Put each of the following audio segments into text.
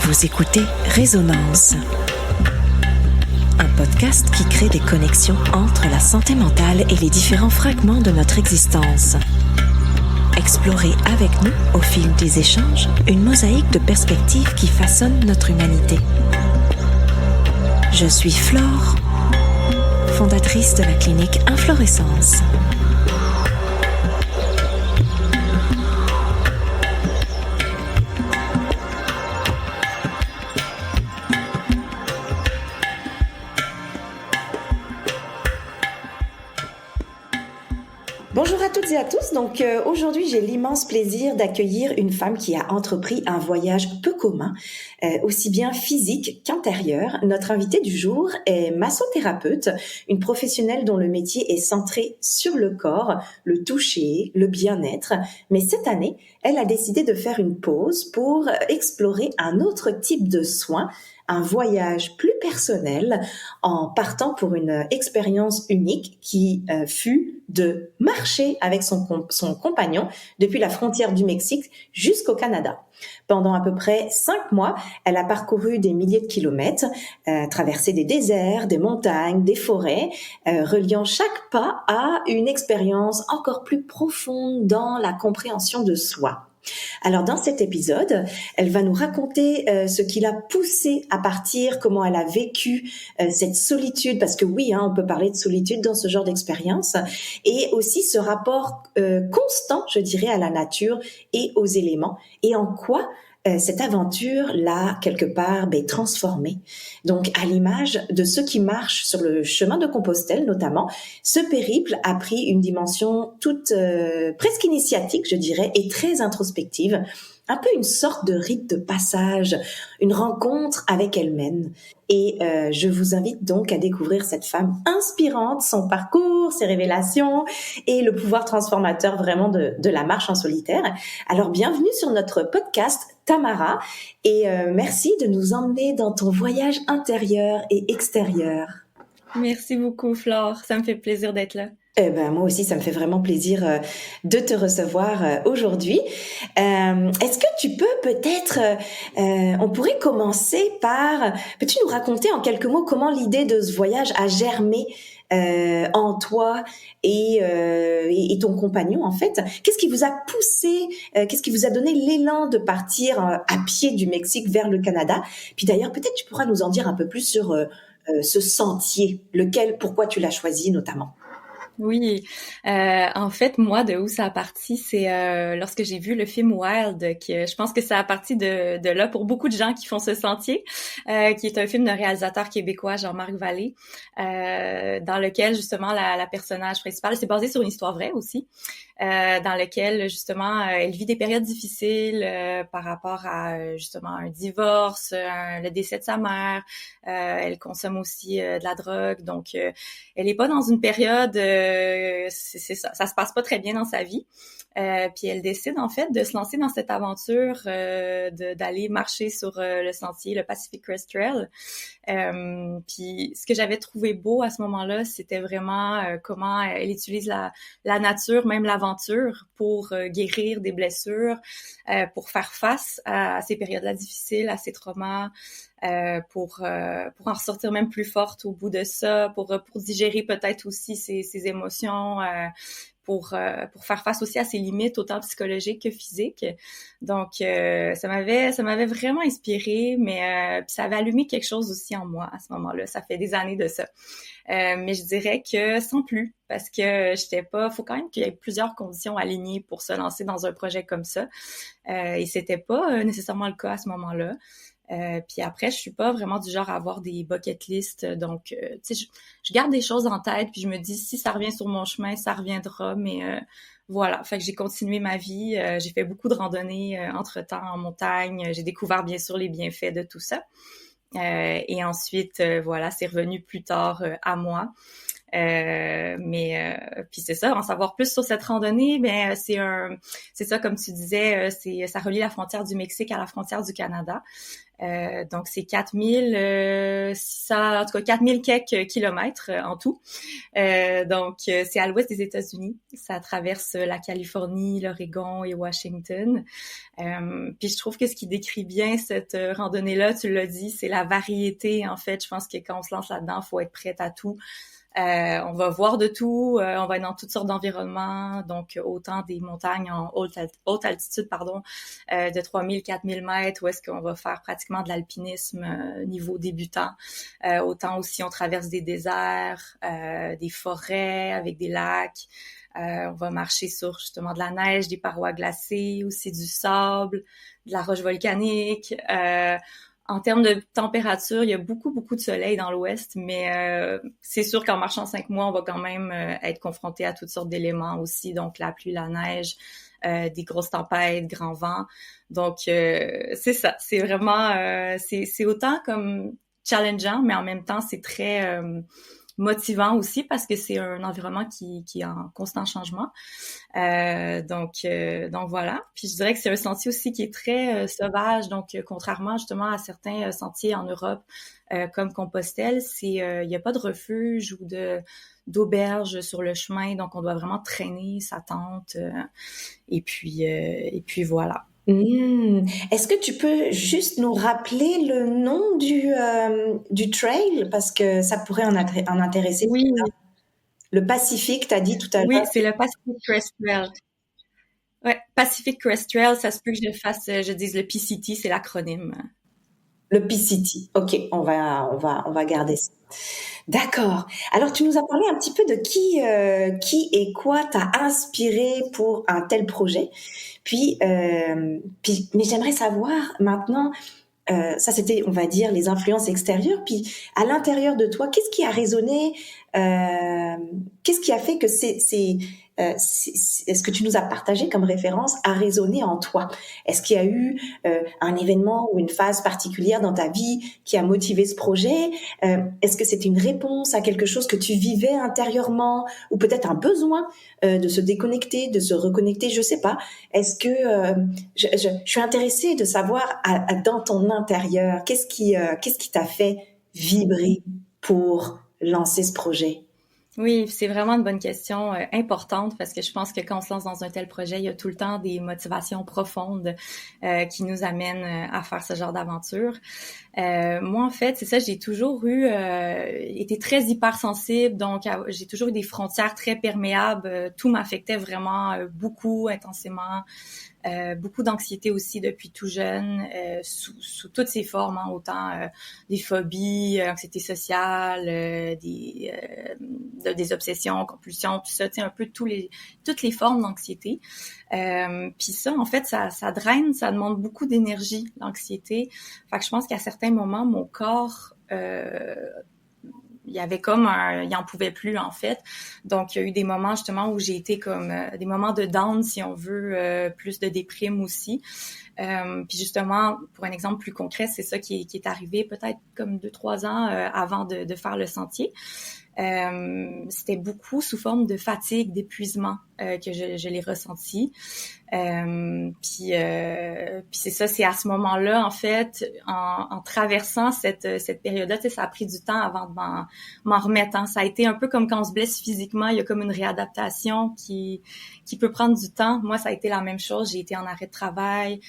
Vous écoutez Résonance, un podcast qui crée des connexions entre la santé mentale et les différents fragments de notre existence. Explorez avec nous, au fil des échanges, une mosaïque de perspectives qui façonne notre humanité. Je suis Flore, fondatrice de la clinique Inflorescence. Bonjour à toutes et à tous. Donc aujourd'hui, j'ai l'immense plaisir d'accueillir une femme qui a entrepris un voyage peu commun, aussi bien physique qu'intérieur. Notre invitée du jour est massothérapeute, une professionnelle dont le métier est centré sur le corps, le toucher, le bien-être. Mais cette année, elle a décidé de faire une pause pour explorer un autre type de soins, un voyage plus personnel en partant pour une expérience unique qui fut de marcher avec son compagnon depuis la frontière du Mexique jusqu'au Canada. Pendant à peu près 5 mois, elle a parcouru des milliers de kilomètres, traversé des déserts, des montagnes, des forêts, reliant chaque pas à une expérience encore plus profonde dans la compréhension de soi. Alors dans cet épisode, elle va nous raconter ce qui l'a poussée à partir, comment elle a vécu cette solitude, parce que oui, on peut parler de solitude dans ce genre d'expérience, et aussi ce rapport constant, je dirais, à la nature et aux éléments, et en quoi cette aventure l'a quelque part transformée. Donc à l'image de ceux qui marchent sur le chemin de Compostelle notamment, ce périple a pris une dimension toute presque initiatique, je dirais, et très introspective, un peu une sorte de rite de passage, une rencontre avec elle-même. Et je vous invite donc à découvrir cette femme inspirante, son parcours, ses révélations et le pouvoir transformateur vraiment de la marche en solitaire. Alors bienvenue sur notre podcast Tamara et merci de nous emmener dans ton voyage intérieur et extérieur. Merci beaucoup Flore, ça me fait plaisir d'être là. Moi aussi, ça me fait vraiment plaisir de te recevoir aujourd'hui. Est-ce que tu peux peut-être, on pourrait commencer par, peux-tu nous raconter en quelques mots comment l'idée de ce voyage a germé en toi et ton compagnon en fait? Qu'est-ce qui vous a poussé, qu'est-ce qui vous a donné l'élan de partir à pied du Mexique vers le Canada? Puis d'ailleurs, peut-être tu pourras nous en dire un peu plus sur ce sentier, pourquoi tu l'as choisi notamment? Oui, en fait, moi, de où ça a parti, c'est lorsque j'ai vu le film Wild, que je pense que ça a parti de là pour beaucoup de gens qui font ce sentier, qui est un film de réalisateur québécois, Jean-Marc Vallée, dans lequel, justement, la personnage principale, c'est basé sur une histoire vraie aussi, dans lequel, justement, elle vit des périodes difficiles par rapport à, justement, un divorce, le décès de sa mère, elle consomme aussi de la drogue, donc elle est pas dans une période... c'est ça se passe pas très bien dans sa vie. Puis elle décide en fait de se lancer dans cette aventure d'aller marcher sur le sentier, le Pacific Crest Trail. Puis ce que j'avais trouvé beau à ce moment-là, c'était vraiment comment elle utilise la nature, même l'aventure, pour guérir des blessures, pour faire face à ces périodes-là difficiles, à ces traumas. Pour en ressortir même plus forte au bout de ça, pour digérer peut-être aussi ses émotions, pour faire face aussi à ses limites autant psychologiques que physiques. Donc ça m'avait vraiment inspirée, mais puis ça avait allumé quelque chose aussi en moi à ce moment-là. Ça fait des années de ça. Mais je dirais que sans plus, parce que faut quand même qu'il y ait plusieurs conditions alignées pour se lancer dans un projet comme ça. Et c'était pas nécessairement le cas à ce moment-là. Puis après, je suis pas vraiment du genre à avoir des bucket lists, donc tu sais, je garde des choses en tête, puis je me dis si ça revient sur mon chemin, ça reviendra, mais voilà. Fait que j'ai continué ma vie, j'ai fait beaucoup de randonnées entre-temps en montagne, j'ai découvert bien sûr les bienfaits de tout ça, et ensuite voilà, c'est revenu plus tard à moi. Puis c'est ça, en savoir plus sur cette randonnée, ben c'est ça comme tu disais, ça relie la frontière du Mexique à la frontière du Canada. Donc c'est 4600, en tout cas 4000 quelques kilomètres en tout. C'est à l'ouest des États-Unis. Ça traverse la Californie, l'Oregon et Washington. Puis je trouve que ce qui décrit bien cette randonnée-là, tu l'as dit, c'est la variété. En fait, je pense que quand on se lance là-dedans, faut être prête à tout. On va voir de tout, on va être dans toutes sortes d'environnements, donc autant des montagnes en haute altitude, de 3000, 4000 mètres, où est-ce qu'on va faire pratiquement de l'alpinisme niveau débutant. Autant aussi on traverse des déserts, des forêts avec des lacs. On va marcher sur justement de la neige, des parois glacées, aussi du sable, de la roche volcanique. En termes de température, il y a beaucoup de soleil dans l'ouest, mais c'est sûr qu'en marchant 5 mois, on va quand même être confronté à toutes sortes d'éléments aussi, donc la pluie, la neige, des grosses tempêtes, grands vents. Donc c'est ça, c'est vraiment c'est autant comme challengeant, mais en même temps c'est très motivant aussi parce que c'est un environnement qui est en constant changement. Donc voilà. Puis je dirais que c'est un sentier aussi qui est très sauvage. Donc contrairement justement à certains sentiers en Europe comme Compostelle, il y a pas de refuge ou d'auberge sur le chemin. Donc on doit vraiment traîner sa tente. Et puis voilà. Est-ce que tu peux juste nous rappeler le nom du trail? Parce que ça pourrait en intéresser Oui, certains. Le Pacifique, t'as dit tout à oui, l'heure. c'est le Pacific Crest Trail. Ouais, Pacific Crest Trail, ça se peut que je dise le PCT, c'est l'acronyme. Le PCT. Ok, on va garder ça. D'accord. Alors, tu nous as parlé un petit peu de qui et quoi t'a inspiré pour un tel projet. Mais j'aimerais savoir maintenant, ça c'était, on va dire, les influences extérieures. Puis à l'intérieur de toi, qu'est-ce qui a résonné? Qu'est-ce qui a fait que ce que tu nous as partagé comme référence a résonné en toi? Est-ce qu'il y a eu un événement ou une phase particulière dans ta vie qui a motivé ce projet? Est-ce que c'était une réponse à quelque chose que tu vivais intérieurement ou peut-être un besoin de se déconnecter, de se reconnecter? Je sais pas. Est-ce que je suis intéressée de savoir dans ton intérieur qu'est-ce qui t'a fait vibrer pour lancer ce projet? Oui, c'est vraiment une bonne question importante parce que je pense que quand on se lance dans un tel projet, il y a tout le temps des motivations profondes qui nous amènent à faire ce genre d'aventure. Moi, en fait, c'est ça, j'ai toujours été très hypersensible, donc j'ai toujours eu des frontières très perméables. Tout m'affectait vraiment beaucoup, intensément. Beaucoup d'anxiété aussi depuis tout jeune, sous toutes ses formes, hein, autant des phobies, anxiété sociale, des obsessions, compulsions, tout ça, tu sais, un peu toutes les formes d'anxiété. Puis ça, en fait, ça draine, ça demande beaucoup d'énergie, l'anxiété. Fait que je pense qu'à certains moments, mon corps il y avait il en pouvait plus en fait. Donc il y a eu des moments justement où j'ai été comme des moments de down si on veut, plus de déprime aussi. Puis justement, pour un exemple plus concret, c'est ça qui est arrivé peut-être comme 2-3 ans avant de faire le sentier. C'était beaucoup sous forme de fatigue, d'épuisement que je l'ai ressenti. Puis c'est ça, c'est à ce moment-là, en fait, en traversant cette période-là, tu sais, ça a pris du temps avant de m'en remettre. Hein. Ça a été un peu comme quand on se blesse physiquement, il y a comme une réadaptation qui peut prendre du temps. Moi, ça a été la même chose. J'ai été en arrêt de travail.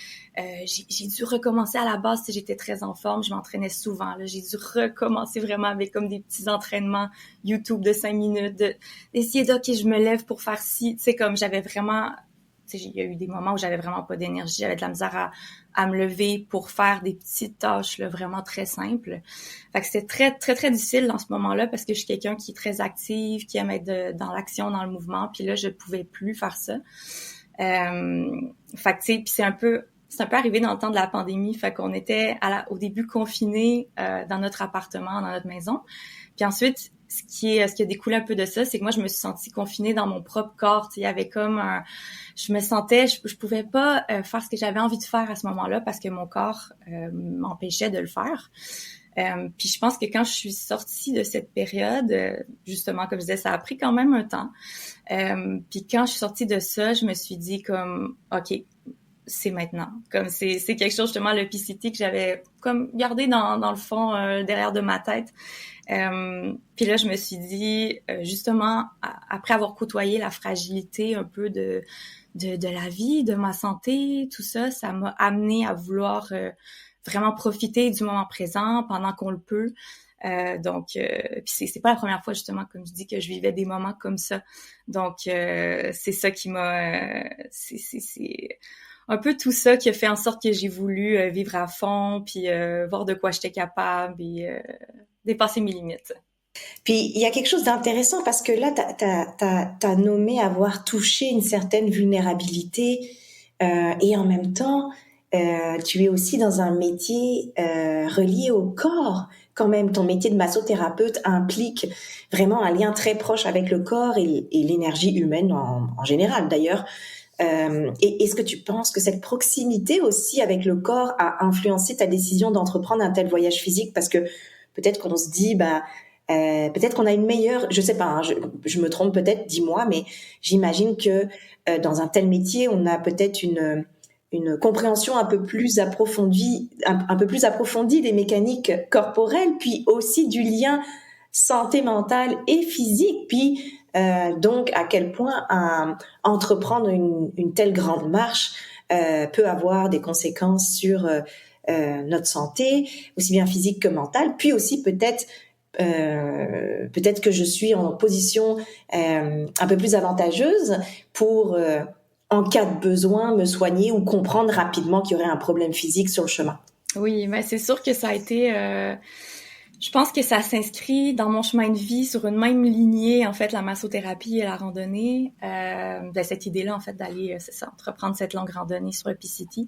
J'ai dû recommencer à la base. Tu sais, j'étais très en forme, je m'entraînais souvent. Là, j'ai dû recommencer vraiment avec comme des petits entraînements YouTube de 5 minutes, d'essayer OK, je me lève pour faire ci. Tu sais, comme j'avais vraiment... Tu sais, il y a eu des moments où j'avais vraiment pas d'énergie, j'avais de la misère à me lever pour faire des petites tâches là, vraiment très simples. Fait que c'était très, très, très difficile dans ce moment-là parce que je suis quelqu'un qui est très active, qui aime être dans l'action, dans le mouvement. Puis là, je pouvais plus faire ça. Fait que, tu sais, puis c'est un peu arrivé dans le temps de la pandémie. Fait qu'on était au début confinés dans notre appartement, dans notre maison. Puis ensuite, ce qui a découlé un peu de ça, c'est que moi, je me suis sentie confinée dans mon propre corps. Tu sais, il y avait comme je me sentais, je pouvais pas faire ce que j'avais envie de faire à ce moment-là parce que mon corps m'empêchait de le faire. Puis je pense que quand je suis sortie de cette période, justement, comme je disais, ça a pris quand même un temps. Puis quand je suis sortie de ça, je me suis dit comme, OK, c'est maintenant. Comme c'est quelque chose, justement, le PCT que j'avais comme gardé dans le fond, derrière de ma tête. Puis là, je me suis dit, justement, après avoir côtoyé la fragilité un peu de la vie, de ma santé, tout ça, ça m'a amené à vouloir vraiment profiter du moment présent pendant qu'on le peut. Puis c'est pas la première fois, justement, comme je dis, que je vivais des moments comme ça. Donc c'est ça qui m'a c'est un peu tout ça qui a fait en sorte que j'ai voulu vivre à fond, puis voir de quoi j'étais capable et dépasser mes limites. Puis il y a quelque chose d'intéressant parce que là, t'as nommé avoir touché une certaine vulnérabilité et en même temps, tu es aussi dans un métier relié au corps. Quand même, ton métier de massothérapeute implique vraiment un lien très proche avec le corps et l'énergie humaine en général d'ailleurs. Et est-ce que tu penses que cette proximité aussi avec le corps a influencé ta décision d'entreprendre un tel voyage physique? Parce que peut-être qu'on se dit, bah, peut-être qu'on a une meilleure, je sais pas, hein, je me trompe peut-être, dis-moi, mais j'imagine que dans un tel métier, on a peut-être une compréhension un peu plus approfondie des mécaniques corporelles, puis aussi du lien santé mentale et physique, puis donc à quel point entreprendre une telle grande marche peut avoir des conséquences sur notre santé, aussi bien physique que mentale, puis aussi peut-être que je suis en position un peu plus avantageuse pour, en cas de besoin, me soigner ou comprendre rapidement qu'il y aurait un problème physique sur le chemin. Oui, mais c'est sûr que ça a été... je pense que ça s'inscrit dans mon chemin de vie sur une même lignée, en fait, la massothérapie et la randonnée. Cette idée-là, en fait, d'aller, c'est ça, entreprendre cette longue randonnée sur le PCT.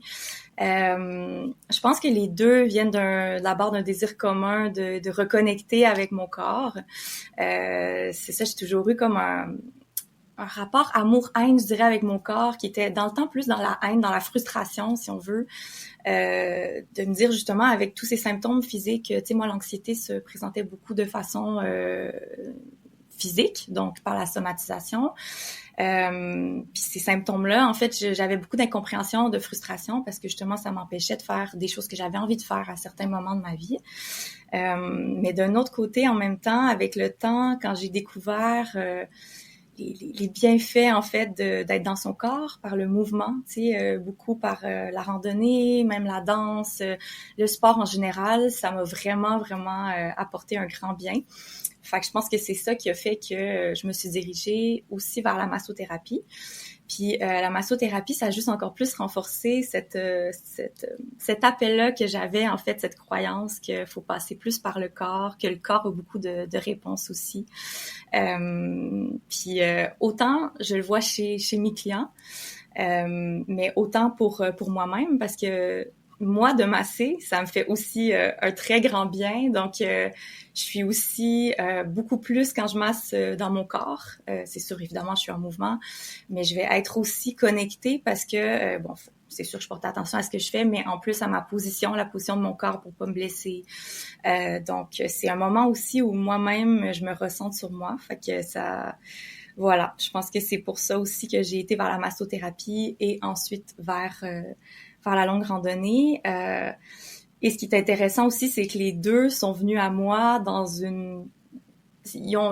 Je pense que les deux viennent d'abord d'un désir commun de reconnecter avec mon corps. C'est ça, j'ai toujours eu comme un rapport amour-haine, je dirais, avec mon corps, qui était dans le temps plus dans la haine, dans la frustration, si on veut, de me dire justement avec tous ces symptômes physiques, tu sais, moi, l'anxiété se présentait beaucoup de façon physique, donc par la somatisation. Puis ces symptômes-là, en fait, j'avais beaucoup d'incompréhension, de frustration, parce que justement, ça m'empêchait de faire des choses que j'avais envie de faire à certains moments de ma vie. Mais d'un autre côté, en même temps, avec le temps, quand j'ai découvert les bienfaits, en fait, d'être dans son corps par le mouvement, tu sais, beaucoup par la randonnée, même la danse, le sport en général, ça m'a vraiment, vraiment apporté un grand bien. Fait que je pense que c'est ça qui a fait que je me suis dirigée aussi vers la massothérapie. Puis la massothérapie, ça a juste encore plus renforcé cet appel-là que j'avais, en fait, cette croyance qu'il faut passer plus par le corps, que le corps a beaucoup de réponses aussi. Puis autant je le vois chez mes clients, mais autant pour moi-même, parce que moi, de masser, ça me fait aussi un très grand bien. Donc, je suis aussi beaucoup plus quand je masse dans mon corps. C'est sûr, évidemment, je suis en mouvement, mais je vais être aussi connectée parce que, bon, c'est sûr que je porte attention à ce que je fais, mais en plus à ma position, la position de mon corps pour pas me blesser. Donc, c'est un moment aussi où moi-même, je me ressente sur moi. Fait que ça... Voilà, je pense que c'est pour ça aussi que j'ai été vers la massothérapie et ensuite vers la longue randonnée. Et ce qui est intéressant aussi, c'est que les deux sont venus à moi dans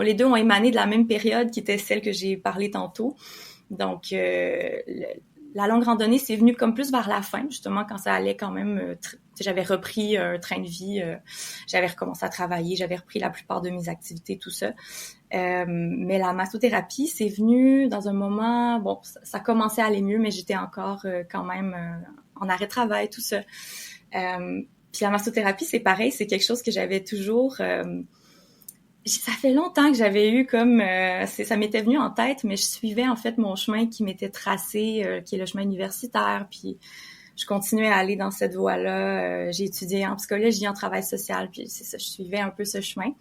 les deux ont émané de la même période qui était celle que j'ai parlé tantôt. Donc, la longue randonnée, c'est venu comme plus vers la fin, justement, quand ça allait quand même... j'avais repris un train de vie, j'avais recommencé à travailler, j'avais repris la plupart de mes activités, tout ça. Mais la massothérapie, c'est venu dans un moment... Bon, ça commençait à aller mieux, mais j'étais encore quand même en arrêt de travail, tout ça. Puis la massothérapie, c'est pareil, c'est quelque chose que j'avais toujours... ça fait longtemps que j'avais eu comme... ça m'était venu en tête, mais je suivais en fait mon chemin qui m'était tracé, qui est le chemin universitaire, puis je continuais à aller dans cette voie-là. J'ai étudié en psychologie, en travail social, puis c'est ça, je suivais un peu ce chemin.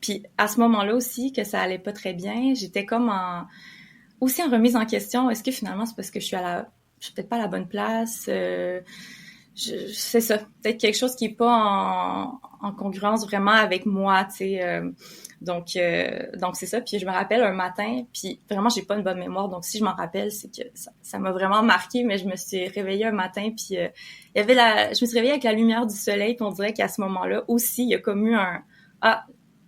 Puis à ce moment-là aussi, que ça allait pas très bien, j'étais comme aussi en remise en question. Est-ce que finalement, c'est parce que je suis peut-être pas à la bonne place? c'est ça, peut-être quelque chose qui est pas en congruence vraiment avec moi, tu sais. Donc c'est ça. Puis je me rappelle un matin, puis vraiment j'ai pas une bonne mémoire, donc si je m'en rappelle, c'est que ça m'a vraiment marqué. Mais je me suis réveillée un matin, puis il y avait je me suis réveillée avec la lumière du soleil, puis on dirait qu'à ce moment-là aussi, il y a comme eu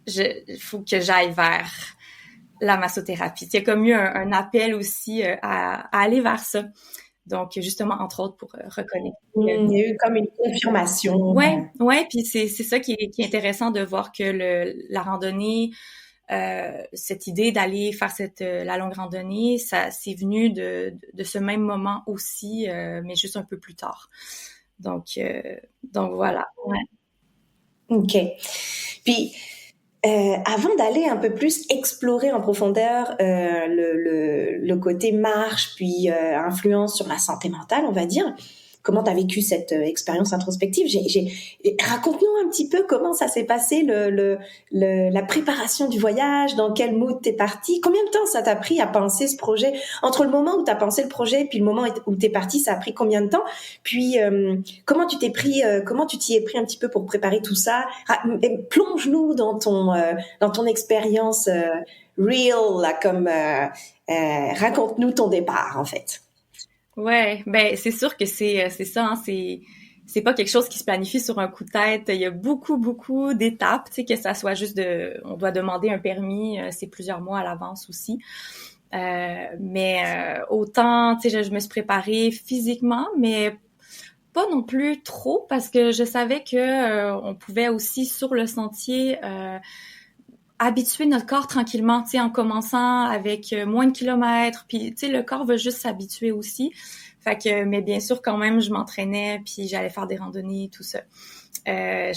il faut que j'aille vers la massothérapie. Il y a comme eu un appel aussi à aller vers ça. Donc, justement, entre autres, pour reconnecter. Il y a eu comme une confirmation. Ouais, puis c'est ça qui est intéressant de voir que la randonnée, cette idée d'aller faire la longue randonnée, ça c'est venu de ce même moment aussi, mais juste un peu plus tard. Donc voilà. Ouais. OK. Puis, avant d'aller un peu plus explorer en profondeur le côté marche, puis influence sur la santé mentale, on va dire, comment tu as vécu cette expérience introspective? Raconte-nous un petit peu comment ça s'est passé, la préparation du voyage, dans quel mood t'es parti, combien de temps ça t'a pris à penser ce projet? Entre le moment où t'as pensé le projet puis le moment où t'es parti, ça a pris combien de temps? Puis comment tu t'y es pris un petit peu pour préparer tout ça? Plonge-nous dans ton expérience real, là, raconte-nous ton départ en fait. Ouais, ben c'est sûr que c'est ça, hein, c'est pas quelque chose qui se planifie sur un coup de tête. Il y a beaucoup d'étapes, tu sais, que ça soit juste on doit demander un permis, c'est plusieurs mois à l'avance aussi. Mais autant, tu sais, je me suis préparée physiquement, mais pas non plus trop parce que je savais que on pouvait aussi sur le sentier habituer notre corps tranquillement, tu sais, en commençant avec moins de kilomètres, puis tu sais, le corps veut juste s'habituer aussi. Fait que, mais bien sûr, quand même, je m'entraînais, puis j'allais faire des randonnées, tout ça. C'est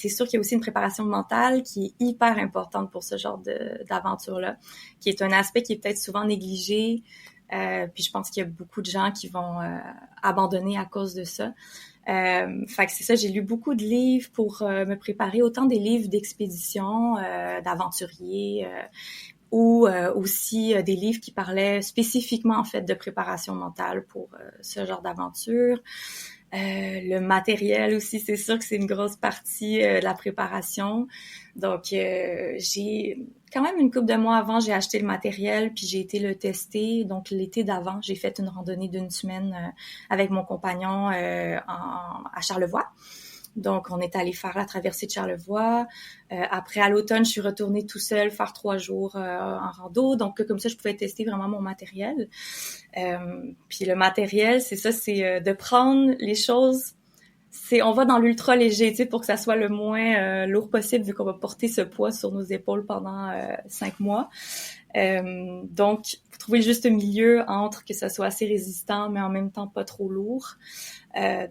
sûr qu'il y a aussi une préparation mentale qui est hyper importante pour ce genre d'aventure-là, qui est un aspect qui est peut-être souvent négligé. Puis je pense qu'il y a beaucoup de gens qui vont abandonner à cause de ça. Fait que c'est ça, j'ai lu beaucoup de livres pour me préparer, autant des livres d'expédition, d'aventuriers, ou aussi des livres qui parlaient spécifiquement en fait de préparation mentale pour ce genre d'aventure. Le matériel aussi, c'est sûr que c'est une grosse partie de la préparation. Donc, j'ai quand même une couple de mois avant, j'ai acheté le matériel puis j'ai été le tester. Donc, l'été d'avant, j'ai fait une randonnée d'une semaine avec mon compagnon à Charlevoix. Donc, on est allé faire la traversée de Charlevoix. Après, à l'automne, je suis retournée tout seul faire 3 jours en rando. Donc, comme ça, je pouvais tester vraiment mon matériel. Puis le matériel, c'est ça, c'est de prendre les choses. On va dans l'ultra léger, tu sais, pour que ça soit le moins lourd possible, vu qu'on va porter ce poids sur nos épaules pendant 5 mois. Donc, faut trouver le juste milieu entre que ça soit assez résistant, mais en même temps pas trop lourd.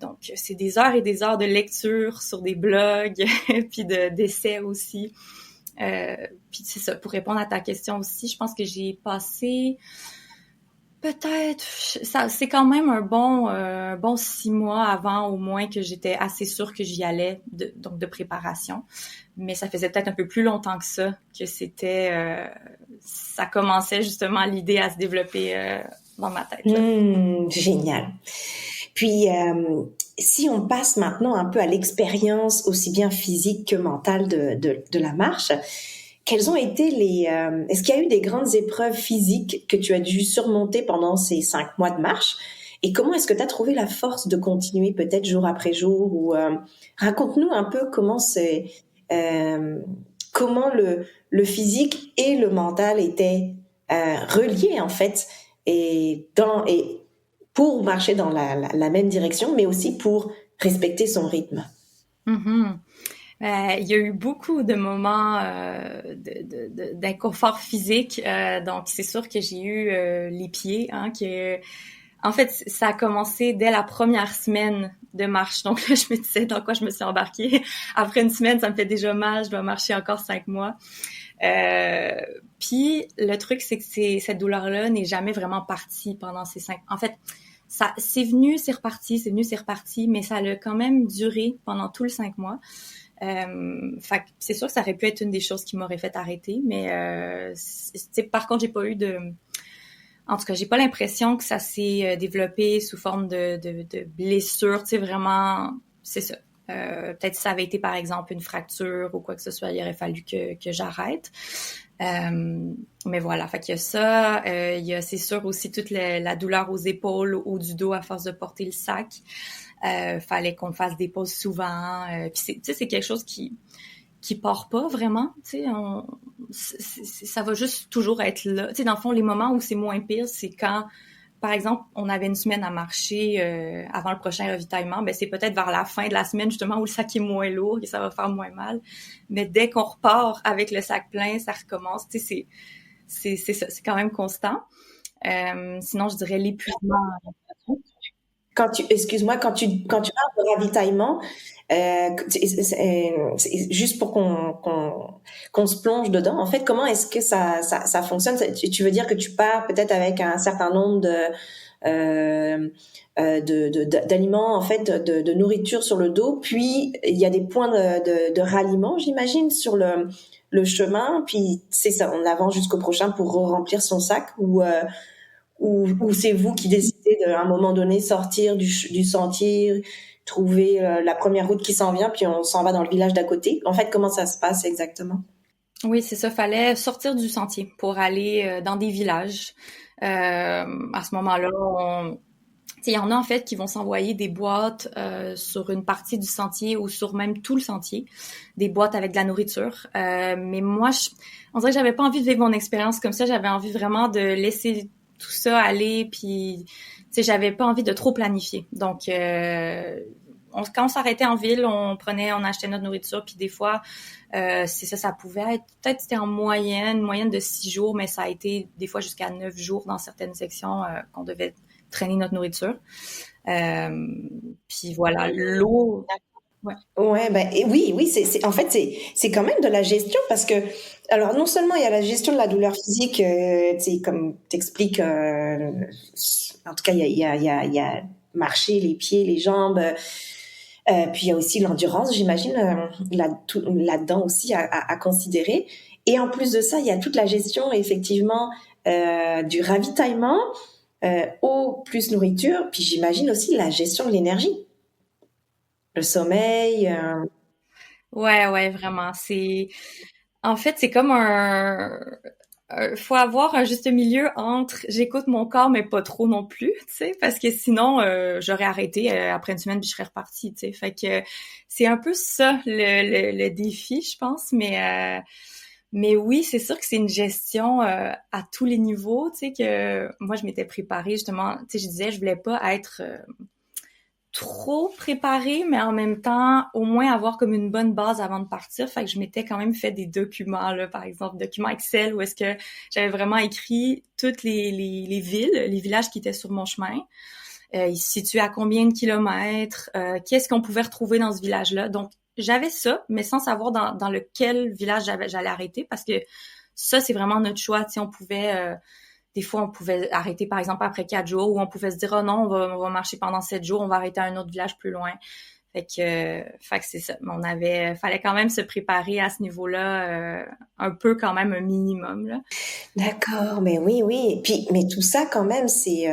Donc, c'est des heures et des heures de lecture sur des blogs, puis d'essais aussi. Puis c'est ça, pour répondre à ta question aussi, je pense que j'ai passé peut-être, ça, c'est quand même un bon 6 mois avant au moins que j'étais assez sûre que j'y allais, donc de préparation. Mais ça faisait peut-être un peu plus longtemps que ça, que ça commençait justement l'idée à se développer dans ma tête. Génial. Puis, si on passe maintenant un peu à l'expérience aussi bien physique que mentale de la marche, quelles ont été est-ce qu'il y a eu des grandes épreuves physiques que tu as dû surmonter pendant ces 5 mois de marche? Et comment est-ce que tu as trouvé la force de continuer peut-être jour après jour ou raconte-nous un peu comment le physique et le mental étaient reliés en fait et pour marcher dans la même direction, mais aussi pour respecter son rythme. Mm-hmm. Il y a eu beaucoup de moments d'inconfort physique, donc c'est sûr que j'ai eu les pieds, hein, en fait, ça a commencé dès la première semaine de marche. Donc là, je me disais dans quoi je me suis embarquée. Après une semaine, ça me fait déjà mal, je dois marcher encore 5 mois. Puis le truc, c'est que cette douleur-là n'est jamais vraiment partie pendant ces 5... En fait, c'est venu, c'est reparti, mais ça a quand même duré pendant tout le 5 mois. Fait que c'est sûr que ça aurait pu être une des choses qui m'aurait fait arrêter, mais par contre, j'ai pas eu en tout cas, j'ai pas l'impression que ça s'est développé sous forme de blessure, tu sais, vraiment, c'est ça. Peut-être si ça avait été, par exemple, une fracture ou quoi que ce soit, il aurait fallu que j'arrête. Mais voilà, fait qu'il y a ça. Il y a, c'est sûr, aussi toute la douleur aux épaules ou du dos à force de porter le sac. Fallait qu'on fasse des pauses souvent. Puis tu sais, c'est quelque chose qui part pas vraiment, tu sais, ça va juste toujours être là. Tu sais, dans le fond, les moments où c'est moins pire, c'est quand, par exemple, on avait une semaine à marcher avant le prochain ravitaillement, ben c'est peut-être vers la fin de la semaine justement où le sac est moins lourd et ça va faire moins mal. Mais dès qu'on repart avec le sac plein, ça recommence. Tu sais, c'est ça, c'est quand même constant. Sinon, je dirais l'épuisement. Excuse-moi, quand tu parles de ravitaillement, c'est juste pour qu'on se plonge dedans. En fait, comment est-ce que ça fonctionne? Tu veux dire que tu pars peut-être avec un certain nombre d'aliments, en fait, de nourriture sur le dos, puis il y a des points de ralliement, j'imagine, sur le chemin, puis c'est ça, on avance jusqu'au prochain pour remplir son sac, ou c'est vous qui décidez à un moment donné sortir du sentier, trouver la première route qui s'en vient, puis on s'en va dans le village d'à côté. En fait, comment ça se passe exactement? Oui, c'est ça. Fallait sortir du sentier pour aller dans des villages. À ce moment-là, il y en a en fait qui vont s'envoyer des boîtes sur une partie du sentier ou sur même tout le sentier, des boîtes avec de la nourriture. Mais moi, on dirait que j'avais pas envie de vivre mon expérience comme ça. J'avais envie vraiment de laisser tout ça aller, puis j'avais pas envie de trop planifier. Donc, quand on s'arrêtait en ville, on achetait notre nourriture, puis des fois, c'est ça, ça pouvait être, peut-être c'était en moyenne de 6 jours, mais ça a été des fois jusqu'à 9 jours dans certaines sections qu'on devait traîner notre nourriture. Puis voilà, l'eau. Ouais. Ouais, ben oui, en fait, c'est quand même de la gestion parce que, alors, non seulement il y a la gestion de la douleur physique, tu sais, comme t'expliques, en tout cas, il y a marcher, les pieds, les jambes, puis il y a aussi l'endurance, j'imagine, là-dedans aussi à considérer. Et en plus de ça, il y a toute la gestion, effectivement, du ravitaillement, eau plus nourriture, puis j'imagine aussi la gestion de l'énergie. Le sommeil. Ouais, vraiment. En fait, c'est comme faut avoir un juste milieu entre j'écoute mon corps mais pas trop non plus, tu sais, parce que sinon j'aurais arrêté après une semaine puis je serais repartie, tu sais. Fait que c'est un peu ça le défi, je pense, mais oui, c'est sûr que c'est une gestion à tous les niveaux, tu sais, que moi je m'étais préparée justement, tu sais, je disais je voulais pas être trop préparée, mais en même temps, au moins avoir comme une bonne base avant de partir. Fait que je m'étais quand même fait des documents, là, par exemple, documents Excel, où est-ce que j'avais vraiment écrit toutes les villes, les villages qui étaient sur mon chemin. Ils se situaient à combien de kilomètres, qu'est-ce qu'on pouvait retrouver dans ce village-là. Donc, j'avais ça, mais sans savoir dans lequel village j'allais arrêter, parce que ça, c'est vraiment notre choix. Tu sais, des fois, on pouvait arrêter, par exemple, après 4 jours, ou on pouvait se dire, oh non, on va marcher pendant 7 jours, on va arrêter à un autre village plus loin. Fait que c'est ça. Fallait quand même se préparer à ce niveau-là, un peu quand même un minimum, là. D'accord, mais oui. Puis, mais tout ça, quand même, c'est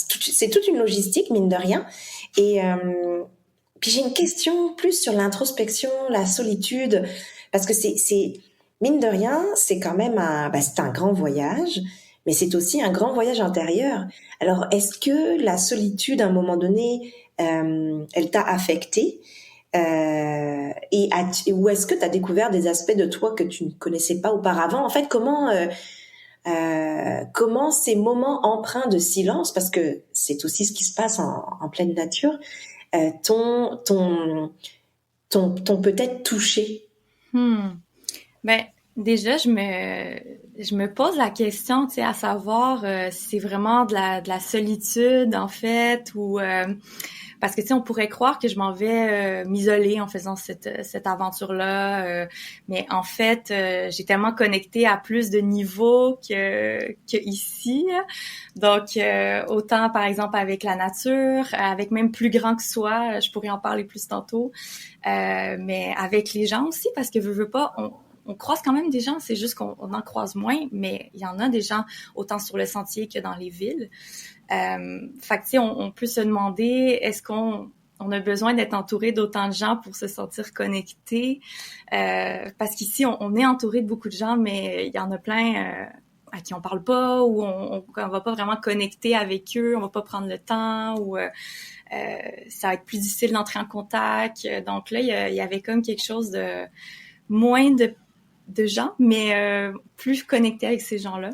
toute une logistique, mine de rien. Et puis, j'ai une question plus sur l'introspection, la solitude, parce que mine de rien, c'est quand même c'est un grand voyage, mais c'est aussi un grand voyage intérieur. Alors, est-ce que la solitude, à un moment donné, elle t'a affecté? Ou est-ce que tu as découvert des aspects de toi que tu ne connaissais pas auparavant? En fait, comment ces moments empreints de silence, parce que c'est aussi ce qui se passe en pleine nature, t'ont peut-être touché? Ben, déjà, je me pose la question, tu sais, à savoir si c'est vraiment de la solitude, en fait, ou parce que tu sais, on pourrait croire que je m'en vais m'isoler en faisant cette aventure-là, mais en fait, j'ai tellement connecté à plus de niveaux que ici. Là. Donc, autant par exemple avec la nature, avec même plus grand que soi, je pourrais en parler plus tantôt, mais avec les gens aussi, parce que veux pas, on croise quand même des gens, c'est juste qu'on en croise moins, mais il y en a des gens autant sur le sentier que dans les villes. Fait que, tu sais, on peut se demander, est-ce qu'on a besoin d'être entouré d'autant de gens pour se sentir connecté? Parce qu'ici, on est entouré de beaucoup de gens, mais il y en a plein à qui on parle pas, ou on va pas vraiment connecter avec eux, on va pas prendre le temps, ou ça va être plus difficile d'entrer en contact. Donc là, il y avait comme quelque chose de moins de gens, mais plus connecté avec ces gens-là.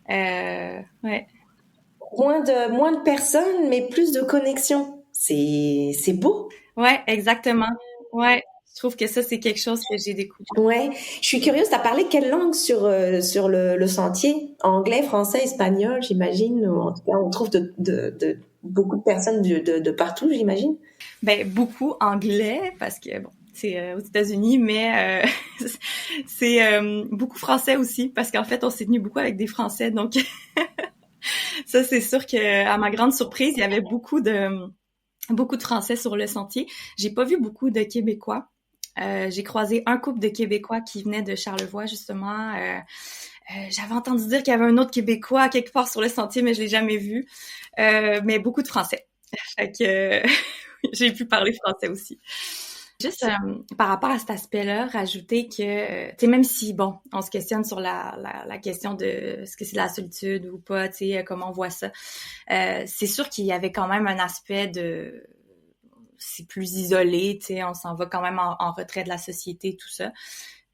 Ouais. Moins de personnes, mais plus de connexion. C'est beau. Ouais, exactement. Ouais. Je trouve que ça, c'est quelque chose que j'ai découvert. Ouais. Je suis curieuse, t'as parlé quelle langue sur le sentier? Anglais, français, espagnol, j'imagine. Ou en tout cas, on trouve de beaucoup de personnes de partout, j'imagine. Ben, beaucoup anglais, parce que, bon, c'est aux États-Unis, mais c'est beaucoup français aussi, parce qu'en fait, on s'est tenu beaucoup avec des Français, donc ça, c'est sûr que, à ma grande surprise, il y avait beaucoup de Français sur le sentier. J'ai pas vu beaucoup de Québécois. J'ai croisé un couple de Québécois qui venaient de Charlevoix, justement. J'avais entendu dire qu'il y avait un autre Québécois quelque part sur le sentier, mais je l'ai jamais vu. Mais beaucoup de Français. Fait que j'ai pu parler français aussi. Juste par rapport à cet aspect-là, rajouter que, tu sais, même si, bon, on se questionne sur la question de est-ce que c'est de la solitude ou pas, tu sais, comment on voit ça, c'est sûr qu'il y avait quand même un aspect de c'est plus isolé, tu sais, on s'en va quand même en retrait de la société, tout ça.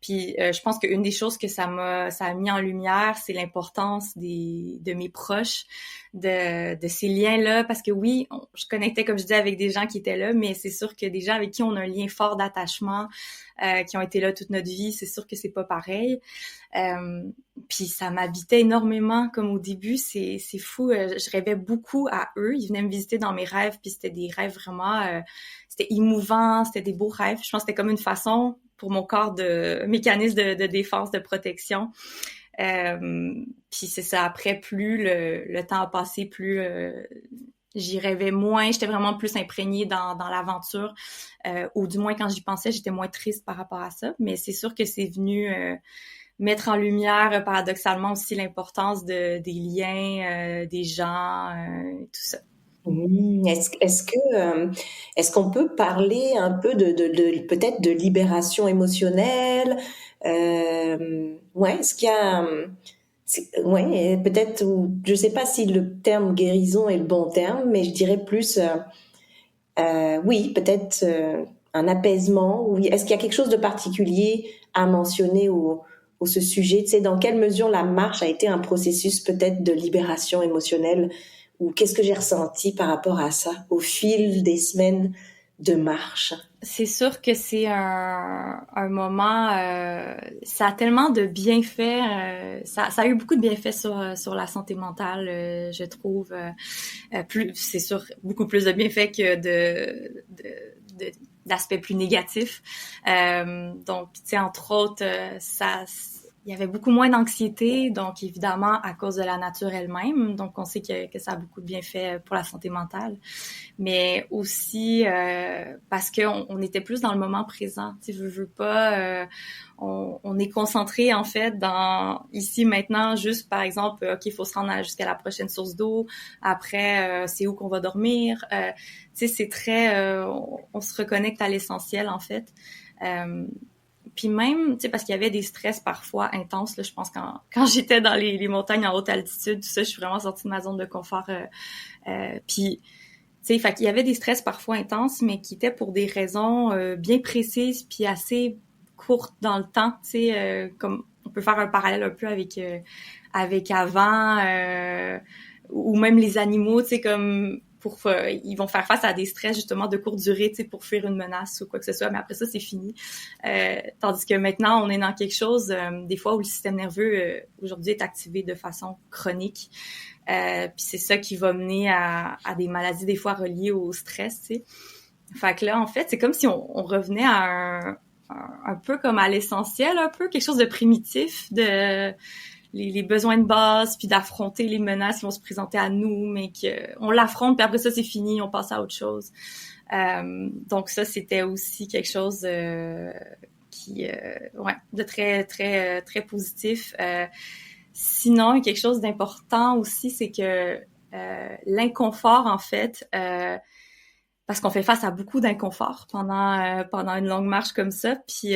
Puis je pense qu'une des choses que ça a mis en lumière, c'est l'importance de mes proches, de ces liens-là, parce que oui, je connectais, comme je disais, avec des gens qui étaient là, mais c'est sûr que des gens avec qui on a un lien fort d'attachement, qui ont été là toute notre vie, c'est sûr que c'est pas pareil. Puis ça m'habitait énormément, comme au début, c'est fou. Je rêvais beaucoup à eux. Ils venaient me visiter dans mes rêves, puis c'était des rêves vraiment, c'était émouvant, c'était des beaux rêves. Je pense que c'était comme une façon pour mon corps de mécanisme de défense, de protection. Puis c'est ça. Après, plus le temps a passé, plus j'y rêvais moins. J'étais vraiment plus imprégnée dans l'aventure, ou du moins quand j'y pensais, j'étais moins triste par rapport à ça. Mais c'est sûr que c'est venu mettre en lumière paradoxalement aussi l'importance des liens, des gens, tout ça. Est-ce qu'on peut parler un peu peut-être de libération émotionnelle? Ouais, est-ce qu'il y a ouais, peut-être, je sais pas si le terme guérison est le bon terme, mais je dirais plus oui, peut-être un apaisement. Oui, est-ce qu'il y a quelque chose de particulier à mentionner au ce sujet? Tu sais, dans quelle mesure la marche a été un processus peut-être de libération émotionnelle, ou qu'est-ce que j'ai ressenti par rapport à ça au fil des semaines de marche? C'est sûr que c'est un moment, ça a tellement de bienfaits, ça a eu beaucoup de bienfaits sur la santé mentale, je trouve. C'est sûr, beaucoup plus de bienfaits que d'aspects plus négatifs. Donc, tu sais, entre autres, il y avait beaucoup moins d'anxiété, donc évidemment à cause de la nature elle-même. Donc, on sait que ça a beaucoup de bienfaits pour la santé mentale, mais aussi parce qu'on était plus dans le moment présent. Tu sais, veux pas, on est concentré en fait dans ici maintenant. Juste par exemple, ok, il faut se rendre jusqu'à la prochaine source d'eau. Après, c'est où qu'on va dormir. Tu sais, c'est très, on se reconnecte à l'essentiel en fait. Puis même, tu sais, parce qu'il y avait des stress parfois intenses, là, je pense quand j'étais dans les montagnes en haute altitude, tout ça, je suis vraiment sortie de ma zone de confort. Puis, tu sais, fait qu'il y avait des stress parfois intenses, mais qui étaient pour des raisons bien précises puis assez courtes dans le temps, tu sais, comme on peut faire un parallèle un peu avec avant, ou même les animaux, tu sais, comme ils vont faire face à des stress justement de courte durée, tu sais, pour fuir une menace ou quoi que ce soit, mais après ça c'est fini. Tandis que maintenant on est dans quelque chose des fois où le système nerveux aujourd'hui est activé de façon chronique, puis c'est ça qui va mener à des maladies des fois reliées au stress, tu sais. Fait que là en fait c'est comme si on revenait à un peu comme à l'essentiel, un peu quelque chose de primitif, de les besoins de base, puis d'affronter les menaces qui vont se présenter à nous, mais qu'on l'affronte, puis après ça, c'est fini, on passe à autre chose. Donc ça, c'était aussi quelque chose de très très très positif. Sinon, quelque chose d'important aussi, c'est que l'inconfort, en fait, parce qu'on fait face à beaucoup d'inconfort pendant une longue marche comme ça, puis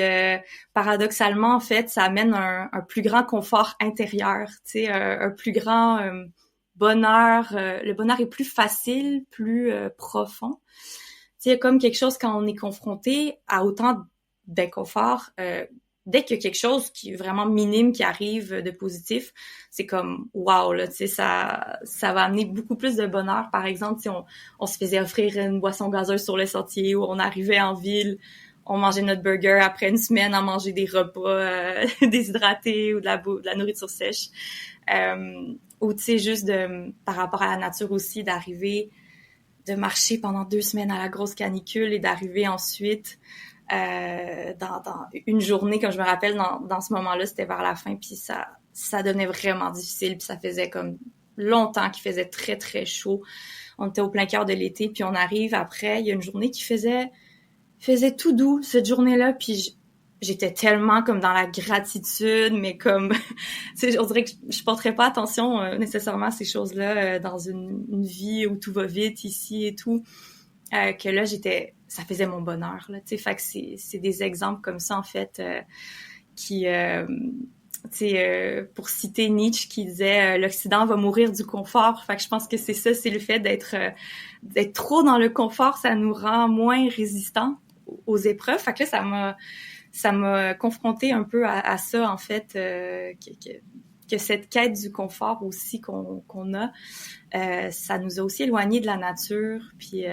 paradoxalement, en fait, ça amène un plus grand confort intérieur, tu sais, un plus grand bonheur. Le bonheur est plus facile, plus profond. Tu sais, comme quelque chose quand on est confronté à autant d'inconfort. Dès qu'il y a quelque chose qui est vraiment minime qui arrive de positif, c'est comme wow là, tu sais, ça va amener beaucoup plus de bonheur. Par exemple, si on se faisait offrir une boisson gazeuse sur le sentier, ou on arrivait en ville, on mangeait notre burger après une semaine à manger des repas déshydratés ou de la nourriture sèche, ou tu sais, juste par rapport à la nature aussi, d'arriver de marcher pendant 2 semaines à la grosse canicule et d'arriver ensuite dans une journée, comme je me rappelle, dans ce moment-là, c'était vers la fin, puis ça devenait vraiment difficile, puis ça faisait comme longtemps qu'il faisait très, très chaud. On était au plein cœur de l'été, puis on arrive après, il y a une journée qui faisait tout doux, cette journée-là, puis j'étais tellement comme dans la gratitude, mais comme, tu sais, on dirait que je porterais pas attention nécessairement à ces choses-là dans une vie où tout va vite ici et tout, que là, ça faisait mon bonheur, là, tu sais, fait que c'est des exemples comme ça, en fait, qui, tu sais, pour citer Nietzsche qui disait l'Occident va mourir du confort. Fait que je pense que c'est ça, c'est le fait d'être trop dans le confort, ça nous rend moins résistants aux épreuves. Fait que là, ça m'a confronté un peu à ça, en fait, que cette quête du confort aussi qu'on a, ça nous a aussi éloignés de la nature. Puis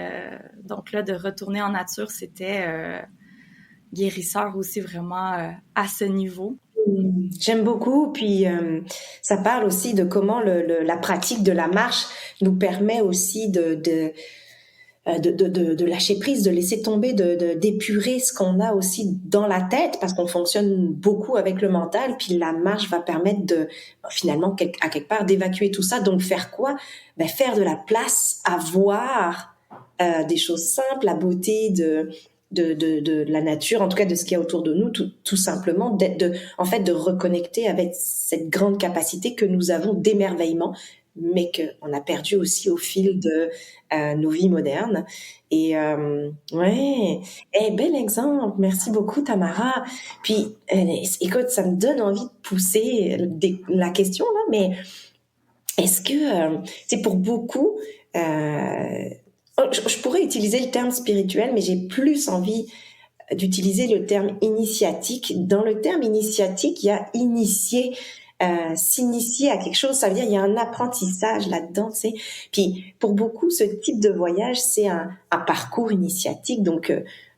donc là, de retourner en nature, c'était guérisseur aussi vraiment à ce niveau. J'aime beaucoup, puis ça parle aussi de comment la pratique de la marche nous permet aussi de lâcher prise, de laisser tomber, d'épurer ce qu'on a aussi dans la tête, parce qu'on fonctionne beaucoup avec le mental, puis la marche va permettre finalement, à quelque part, d'évacuer tout ça. Donc faire quoi? Ben, faire de la place à voir des choses simples, la beauté de la nature, en tout cas de ce qu'il y a autour de nous, tout simplement, en fait, de reconnecter avec cette grande capacité que nous avons d'émerveillement, mais qu'on a perdu aussi au fil de nos vies modernes. Et ouais, bel exemple. Merci beaucoup, Tamara. Puis, écoute, ça me donne envie de pousser la question là, mais est-ce que c'est pour beaucoup je pourrais utiliser le terme spirituel, mais j'ai plus envie d'utiliser le terme initiatique. Dans le terme initiatique, il y a initier, s'initier à quelque chose, ça veut dire il y a un apprentissage là-dedans, tu sais. Puis pour beaucoup, ce type de voyage, c'est un parcours initiatique. Donc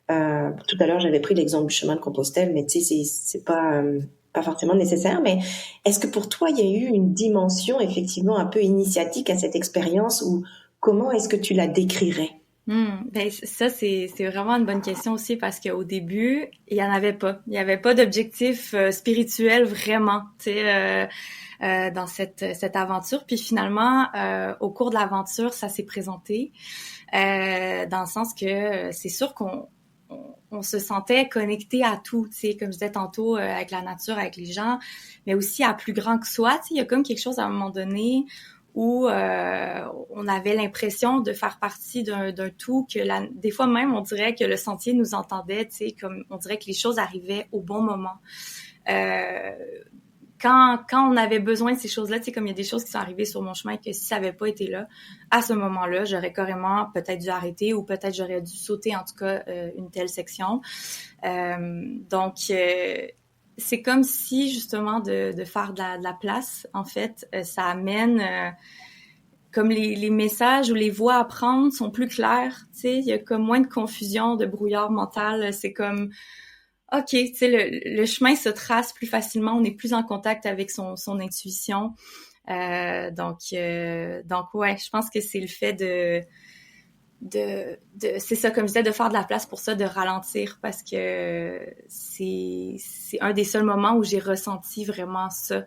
tout à l'heure, j'avais pris l'exemple du chemin de Compostelle, mais tu sais, c'est pas forcément nécessaire. Mais est-ce que pour toi, il y a eu une dimension effectivement un peu initiatique à cette expérience, ou comment est-ce que tu la décrirais? Ben ça c'est vraiment une bonne question aussi, parce qu'au début il y en avait pas, il y avait pas d'objectif spirituel vraiment, tu sais, dans cette aventure. Puis finalement au cours de l'aventure ça s'est présenté dans le sens que c'est sûr qu'on se sentait connecté à tout, tu sais, comme je disais tantôt, avec la nature, avec les gens, mais aussi à plus grand que soi, tu sais, il y a comme quelque chose à un moment donné où on avait l'impression de faire partie d'un tout, que des fois même on dirait que le sentier nous entendait, tu sais, comme on dirait que les choses arrivaient au bon moment. Quand on avait besoin de ces choses-là, tu sais, comme il y a des choses qui sont arrivées sur mon chemin que si ça avait pas été là, à ce moment-là, j'aurais carrément peut-être dû arrêter, ou peut-être j'aurais dû sauter en tout cas une telle section. Donc c'est comme si justement de faire de la place, en fait, ça amène comme les messages ou les voies à prendre sont plus clairs, tu sais, il y a comme moins de confusion, de brouillard mental, c'est comme OK, tu sais, le chemin se trace plus facilement, on est plus en contact avec son intuition. Donc ouais, je pense que c'est le fait c'est ça, comme je disais, de faire de la place pour ça, de ralentir, parce que c'est un des seuls moments où j'ai ressenti vraiment ça.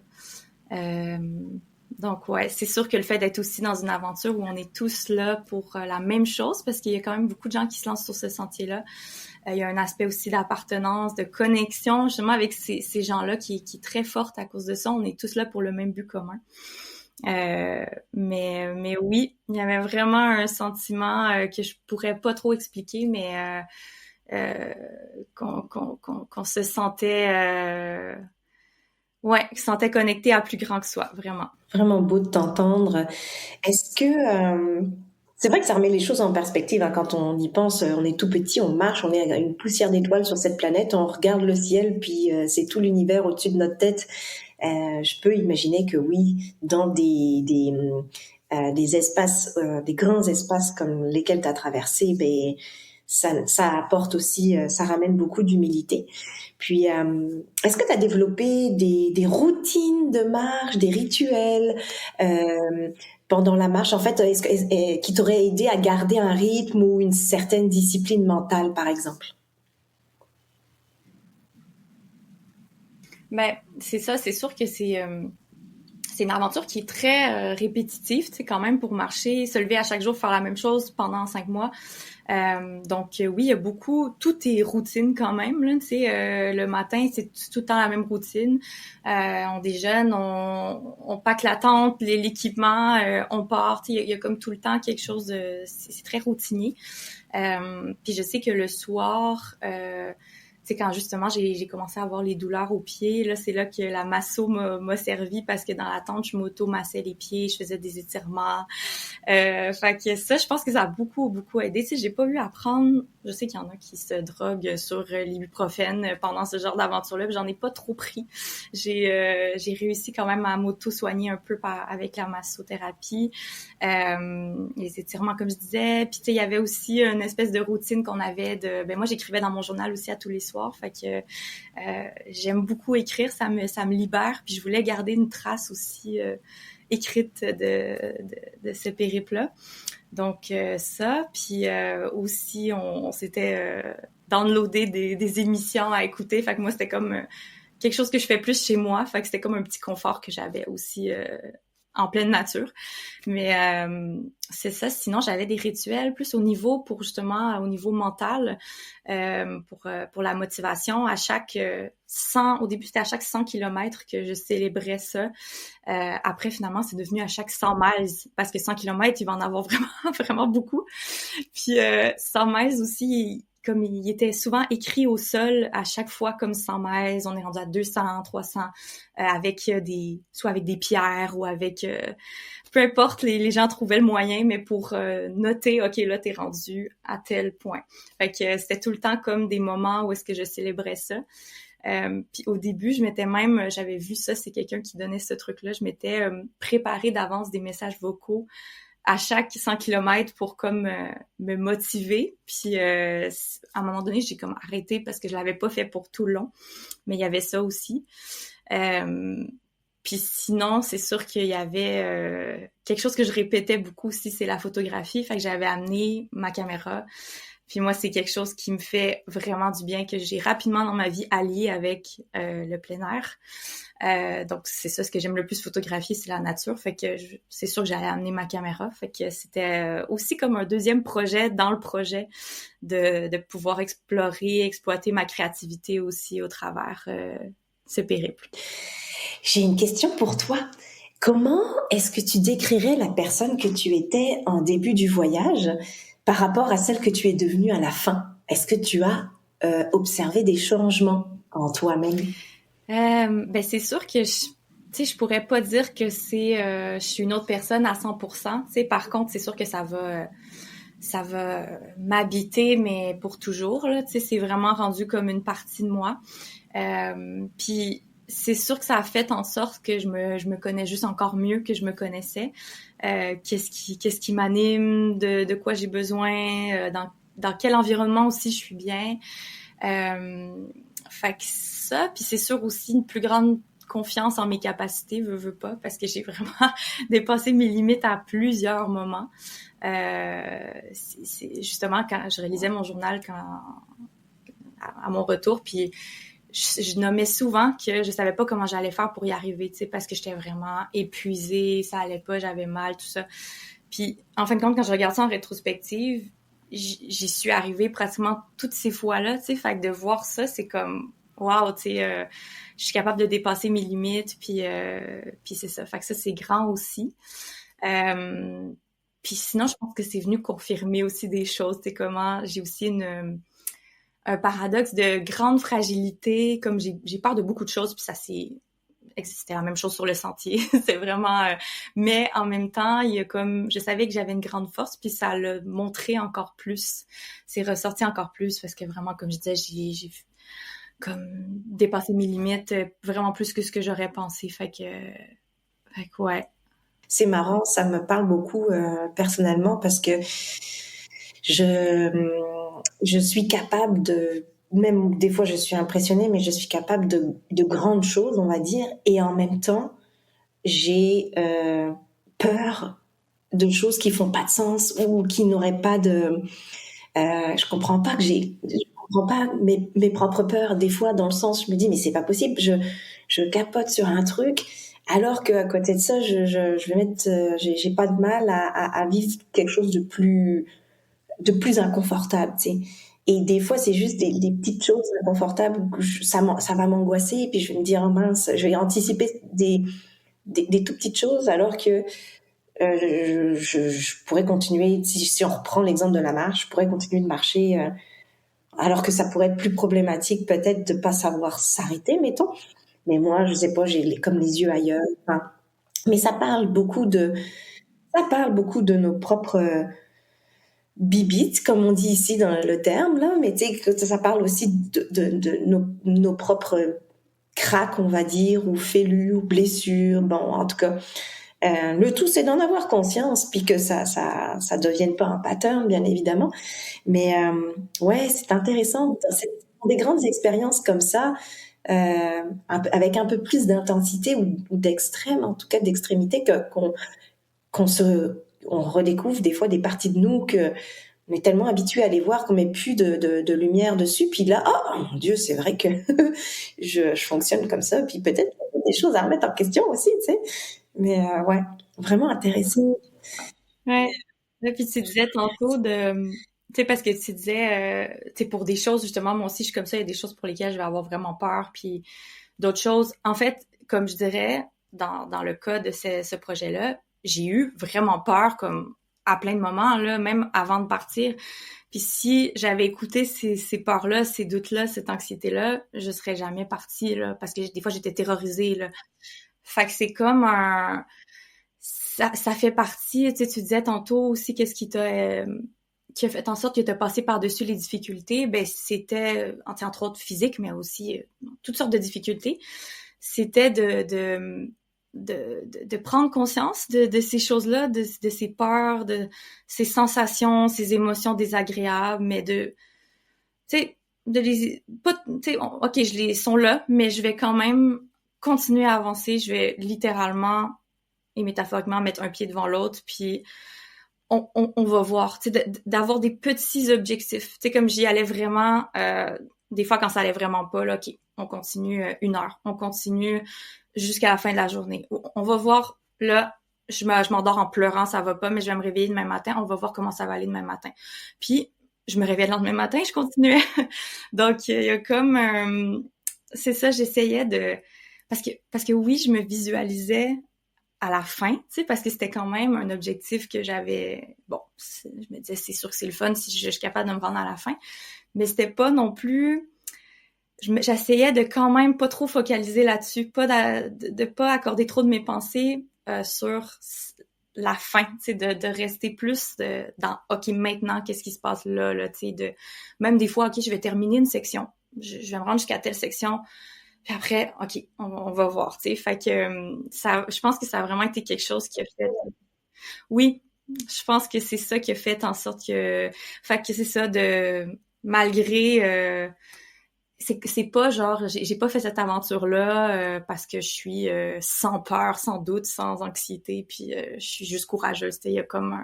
Donc ouais, c'est sûr que le fait d'être aussi dans une aventure où on est tous là pour la même chose, parce qu'il y a quand même beaucoup de gens qui se lancent sur ce sentier-là. Il y a un aspect aussi d'appartenance, de connexion, justement avec ces gens-là qui est très forte à cause de ça. On est tous là pour le même but commun. Mais oui, il y avait vraiment un sentiment que je pourrais pas trop expliquer, mais qu'on se sentait ouais, se sentait connecté à plus grand que soi, vraiment. Vraiment beau de t'entendre. Est-ce que c'est vrai que ça remet les choses en perspective, hein, quand on y pense, on est tout petit, on marche, on est une poussière d'étoiles sur cette planète, on regarde le ciel, puis c'est tout l'univers au-dessus de notre tête. Je peux imaginer que oui, dans des espaces, des grands espaces comme lesquels tu as traversé, ben ça apporte aussi, ça ramène beaucoup d'humilité. Puis, est-ce que tu as développé des routines de marche, des rituels pendant la marche, en fait, qui t'auraient aidé à garder un rythme ou une certaine discipline mentale, par exemple? Ben, c'est ça, c'est sûr que c'est une aventure qui est très répétitive, tu sais, quand même, pour marcher, se lever à chaque jour, faire la même chose pendant 5 mois. Donc oui, il y a beaucoup, tout est routine quand même, là, tu sais, le matin, c'est tout le temps la même routine. On déjeune, on pack la tente, l'équipement, on part, tu sais, il y a comme tout le temps quelque chose de, c'est très routinier. Puis je sais que le soir, tu sais, quand justement j'ai commencé à avoir les douleurs aux pieds, là, c'est là que la masso m'a servi parce que dans la tente, je m'auto-massais les pieds, je faisais des étirements. Fait que ça, je pense que ça a beaucoup aidé. Tu sais, j'ai pas eu à prendre, je sais qu'il y en a qui se droguent sur l'ibuprofène pendant ce genre d'aventure-là, mais j'en ai pas trop pris. J'ai réussi quand même à m'auto-soigner un peu avec la massothérapie, les étirements, comme je disais. Puis tu sais, il y avait aussi une espèce de routine qu'on avait ben moi, j'écrivais dans mon journal aussi à tous les soirs. Fait que j'aime beaucoup écrire, ça me libère. Puis je voulais garder une trace aussi écrite de ce périple-là. Donc ça, puis aussi on s'était downloadé des émissions à écouter. Fait que moi, c'était comme quelque chose que je fais plus chez moi. Fait que c'était comme un petit confort que j'avais aussi en pleine nature. Mais c'est ça. Sinon, j'avais des rituels plus au niveau mental, pour la motivation. À chaque 100, au début, c'était à chaque 100 kilomètres que je célébrais ça. Après, finalement, c'est devenu à chaque 100 miles, parce que 100 kilomètres, il va en avoir vraiment, vraiment beaucoup. Puis 100 miles aussi, comme il était souvent écrit au sol à chaque fois comme 100 miles, on est rendu à 200, 300, avec soit avec des pierres ou avec, peu importe, les gens trouvaient le moyen, mais pour noter, OK, là, t'es rendu à tel point. Fait que c'était tout le temps comme des moments où est-ce que je célébrais ça. Puis au début, j'avais vu ça, c'est quelqu'un qui donnait ce truc-là, je m'étais préparé d'avance des messages vocaux à chaque 100 kilomètres pour comme me motiver. Puis à un moment donné, j'ai comme arrêté parce que je l'avais pas fait pour tout le long, mais il y avait ça aussi. Puis sinon, c'est sûr qu'il y avait quelque chose que je répétais beaucoup aussi, c'est la photographie. Fait que j'avais amené ma caméra. Puis moi, c'est quelque chose qui me fait vraiment du bien, que j'ai rapidement dans ma vie allié avec le plein air. Donc, c'est ça, ce que j'aime le plus photographier, c'est la nature. Fait que c'est sûr que j'allais amener ma caméra. Fait que c'était aussi comme un deuxième projet dans le projet de pouvoir exploiter ma créativité aussi au travers ce périple. J'ai une question pour toi. Comment est-ce que tu décrirais la personne que tu étais en début du voyage par rapport à celle que tu es devenue à la fin? Est-ce que tu as observé des changements en toi-même? Ben c'est sûr que je pourrais pas dire que je suis une autre personne à 100%. Tu sais, par contre, c'est sûr que ça va m'habiter, mais pour toujours, là. Tu sais, c'est vraiment rendu comme une partie de moi. Puis c'est sûr que ça a fait en sorte que je me connais juste encore mieux que je me connaissais. Qu'est-ce qui m'anime, de quoi j'ai besoin, dans quel environnement aussi je suis bien. Fait que ça, puis c'est sûr aussi une plus grande confiance en mes capacités, veux pas, parce que j'ai vraiment dépassé mes limites à plusieurs moments. C'est justement quand je réalisais mon journal à mon retour, puis je nommais souvent que je savais pas comment j'allais faire pour y arriver, tu sais, parce que j'étais vraiment épuisée, ça allait pas, j'avais mal, tout ça. Puis, en fin de compte, quand je regarde ça en rétrospective, j'y suis arrivée pratiquement toutes ces fois-là, tu sais, fait que de voir ça, c'est comme, wow, tu sais, je suis capable de dépasser mes limites, puis c'est ça. Fait que ça, c'est grand aussi. Puis sinon, je pense que c'est venu confirmer aussi des choses, tu sais, comment j'ai aussi un paradoxe de grande fragilité, comme j'ai peur de beaucoup de choses, puis ça c'était la même chose sur le sentier. C'est vraiment mais en même temps, il y a comme je savais que j'avais une grande force, puis ça l'a montré encore plus. C'est ressorti encore plus parce que vraiment comme je disais, j'ai comme dépassé mes limites vraiment plus que ce que j'aurais pensé. Fait que ouais. C'est marrant, ça me parle beaucoup personnellement parce que je, je suis capable de, même des fois je suis impressionnée, mais je suis capable de grandes choses, on va dire, et en même temps, j'ai peur de choses qui font pas de sens ou qui n'auraient pas de... je comprends pas je comprends pas mes propres peurs des fois dans le sens, je me dis, mais c'est pas possible, je capote sur un truc alors qu'à côté de ça, je vais mettre, j'ai pas de mal à vivre quelque chose de plus inconfortable, tu sais. Et des fois, c'est juste des petites choses inconfortables où ça va m'angoisser et puis je vais me dire, oh mince, je vais anticiper des tout petites choses alors que je pourrais continuer, si on reprend l'exemple de la marche, je pourrais continuer de marcher alors que ça pourrait être plus problématique peut-être de pas savoir s'arrêter, mettons. Mais moi, je sais pas, comme les yeux ailleurs. Enfin, mais ça parle beaucoup de nos propres bibites, comme on dit ici dans le terme, là. Mais tu sais, que ça parle aussi de nos propres cracks, on va dire, ou fêlures, ou blessures. Bon, en tout cas, le tout, c'est d'en avoir conscience, puis que ça devienne pas un pattern, bien évidemment. Mais ouais, c'est intéressant. C'est des grandes expériences comme ça, avec un peu plus d'intensité ou d'extrême, en tout cas d'extrémité, on redécouvre des fois des parties de nous que on est tellement habitué à les voir qu'on met plus de lumière dessus. Puis là, oh mon Dieu, c'est vrai que je fonctionne comme ça. Puis peut-être qu'il y a des choses à remettre en question aussi, tu sais. Mais ouais, vraiment intéressant. Ouais. Là, puis tu disais tantôt tu sais, parce que tu disais, tu sais, pour des choses, justement, moi aussi, je suis comme ça, il y a des choses pour lesquelles je vais avoir vraiment peur, puis d'autres choses. En fait, comme je dirais, dans le cas de ce projet-là, j'ai eu vraiment peur, comme à plein de moments, là, même avant de partir. Puis si j'avais écouté ces peurs-là, ces doutes-là, cette anxiété-là, je serais jamais partie, là, parce que des fois, j'étais terrorisée, là. Fait que c'est comme ça fait partie, tu sais, tu disais tantôt aussi qu'est-ce qui a fait en sorte que tu as passé par-dessus les difficultés, ben c'était, entre autres physique, mais aussi toutes sortes de difficultés. C'était de prendre conscience de ces choses-là, de ces peurs, de ces sensations, ces émotions désagréables, mais tu sais, de les, pas, tu sais, ok, je les sont là, mais je vais quand même continuer à avancer. Je vais littéralement et métaphoriquement mettre un pied devant l'autre, puis on va voir, tu sais, d'avoir des petits objectifs. Tu sais, comme j'y allais vraiment, des fois quand ça allait vraiment pas, là, ok, on continue 1 heure, on continue jusqu'à la fin de la journée. On va voir, là, je m'endors en pleurant, ça va pas, mais je vais me réveiller demain matin, on va voir comment ça va aller demain matin. Puis, je me réveille le lendemain matin, je continuais. Donc, il y a comme, c'est ça, j'essayais parce que oui, je me visualisais à la fin, tu sais, parce que c'était quand même un objectif que j'avais. Bon, je me disais, c'est sûr que c'est le fun si je suis capable de me rendre à la fin, mais c'était pas non plus. J'essayais de quand même pas trop focaliser là-dessus, pas de pas accorder trop de mes pensées sur la fin, tu sais, de rester plus dans OK, maintenant, qu'est-ce qui se passe là, tu sais, même des fois, OK, je vais terminer une section, je vais me rendre jusqu'à telle section. Puis après, OK, on va voir, tu sais. Fait que je pense que ça a vraiment été quelque chose qui a fait. Oui, je pense que c'est ça qui a fait en sorte fait que c'est ça malgré, c'est pas genre, j'ai pas fait cette aventure-là parce que je suis sans peur, sans doute, sans anxiété, puis je suis juste courageuse. Tu sais, il y a comme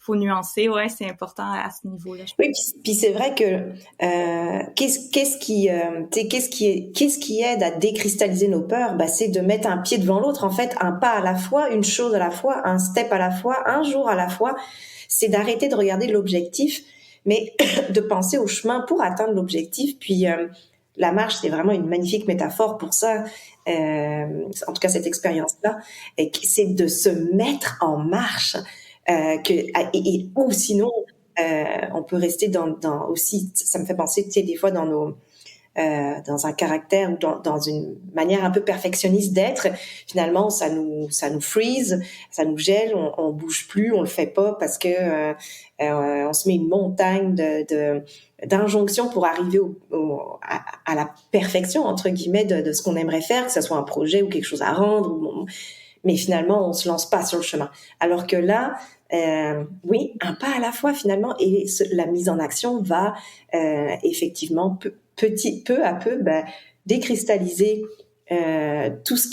faut nuancer. Ouais, c'est important à ce niveau-là. Oui, puis c'est vrai que qu'est-ce qui aide à décristalliser nos peurs? Bah, c'est de mettre un pied devant l'autre, en fait, un pas à la fois, une chose à la fois, un step à la fois, un jour à la fois. C'est d'arrêter de regarder l'objectif, mais de penser au chemin pour atteindre l'objectif. Puis la marche, c'est vraiment une magnifique métaphore pour ça. En tout cas, cette expérience-là, c'est de se mettre en marche. Ou sinon on peut rester dans aussi, ça me fait penser, tu sais, des fois dans un caractère ou dans une manière un peu perfectionniste d'être, finalement ça nous freeze, ça nous gèle, on bouge plus, on le fait pas parce que on se met une montagne d'injonctions pour arriver à la perfection entre guillemets de ce qu'on aimerait faire, que ce soit un projet ou quelque chose à rendre, mais finalement on se lance pas sur le chemin. Alors que là, oui, un pas à la fois finalement, et la mise en action va effectivement peu à peu décristalliser tout ce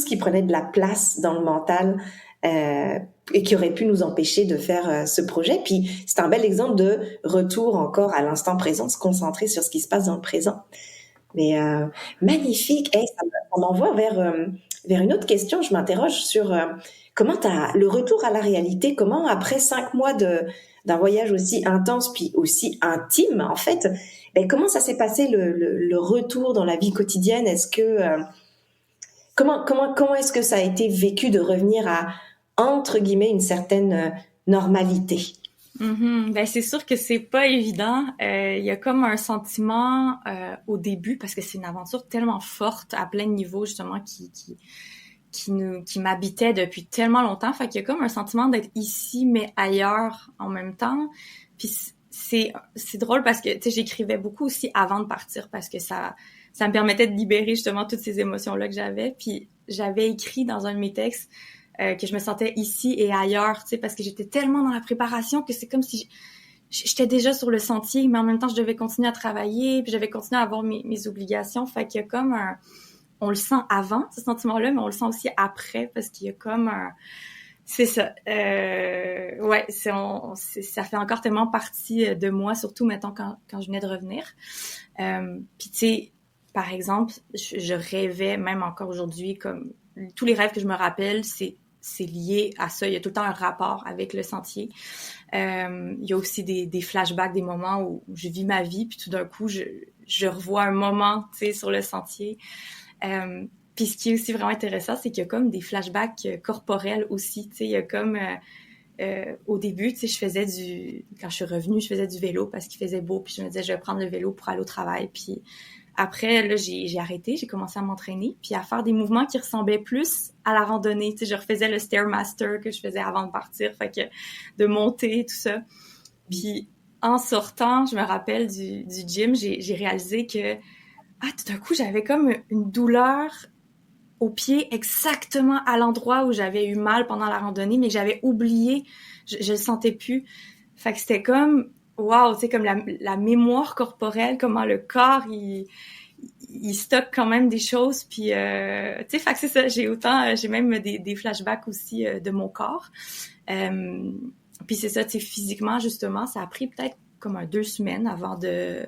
qui prenait de la place dans le mental et qui aurait pu nous empêcher de faire ce projet. Puis c'est un bel exemple de retour encore à l'instant présent, se concentrer sur ce qui se passe dans le présent. Mais magnifique. Hey, ça m'envoie vers une autre question. Je m'interroge sur comment le retour à la réalité, comment après 5 mois d'un voyage aussi intense puis aussi intime en fait, comment ça s'est passé le retour dans la vie quotidienne? Est-ce que comment est-ce que ça a été vécu de revenir à entre guillemets une certaine normalité? Ben c'est sûr que c'est pas évident. Il y a comme un sentiment au début parce que c'est une aventure tellement forte à plein de niveaux justement qui m'habitait depuis tellement longtemps. Fait qu'il y a comme un sentiment d'être ici mais ailleurs en même temps. Puis c'est drôle parce que tu sais j'écrivais beaucoup aussi avant de partir parce que ça me permettait de libérer justement toutes ces émotions là que j'avais. Puis j'avais écrit dans un de mes textes que je me sentais ici et ailleurs, tu sais, parce que j'étais tellement dans la préparation que c'est comme si j'étais déjà sur le sentier, mais en même temps, je devais continuer à travailler, puis j'avais continué à avoir mes obligations. Fait qu'il y a comme on le sent avant, ce sentiment-là, mais on le sent aussi après, parce qu'il y a comme un... C'est ça. Ouais, ça fait encore tellement partie de moi, surtout, mettons, quand je venais de revenir. Puis, tu sais, par exemple, je rêvais, même encore aujourd'hui, comme tous les rêves que je me rappelle, c'est lié à ça. Il y a tout le temps un rapport avec le sentier. Il y a aussi des flashbacks, des moments où je vis ma vie, puis tout d'un coup, je revois un moment, tu sais, sur le sentier. Puis ce qui est aussi vraiment intéressant, c'est qu'il y a comme des flashbacks corporels aussi. Tu sais, il y a comme au début, tu sais, quand je suis revenue, je faisais du vélo parce qu'il faisait beau, puis je me disais, je vais prendre le vélo pour aller au travail. Puis après, là, j'ai arrêté, j'ai commencé à m'entraîner, puis à faire des mouvements qui ressemblaient plus à la randonnée. Tu sais, je refaisais le Stairmaster que je faisais avant de partir, fait que de monter, tout ça. Puis en sortant, je me rappelle du gym, j'ai réalisé que tout d'un coup, j'avais comme une douleur au pied exactement à l'endroit où j'avais eu mal pendant la randonnée, mais que j'avais oublié, je le sentais plus. Fait que c'était comme, wow, tu sais, comme la mémoire corporelle, comment le corps, il stocke quand même des choses, puis, tu sais, fait que c'est ça, j'ai même des flashbacks aussi de mon corps. Puis c'est ça, tu sais, physiquement, justement, ça a pris peut-être comme 2 semaines avant de...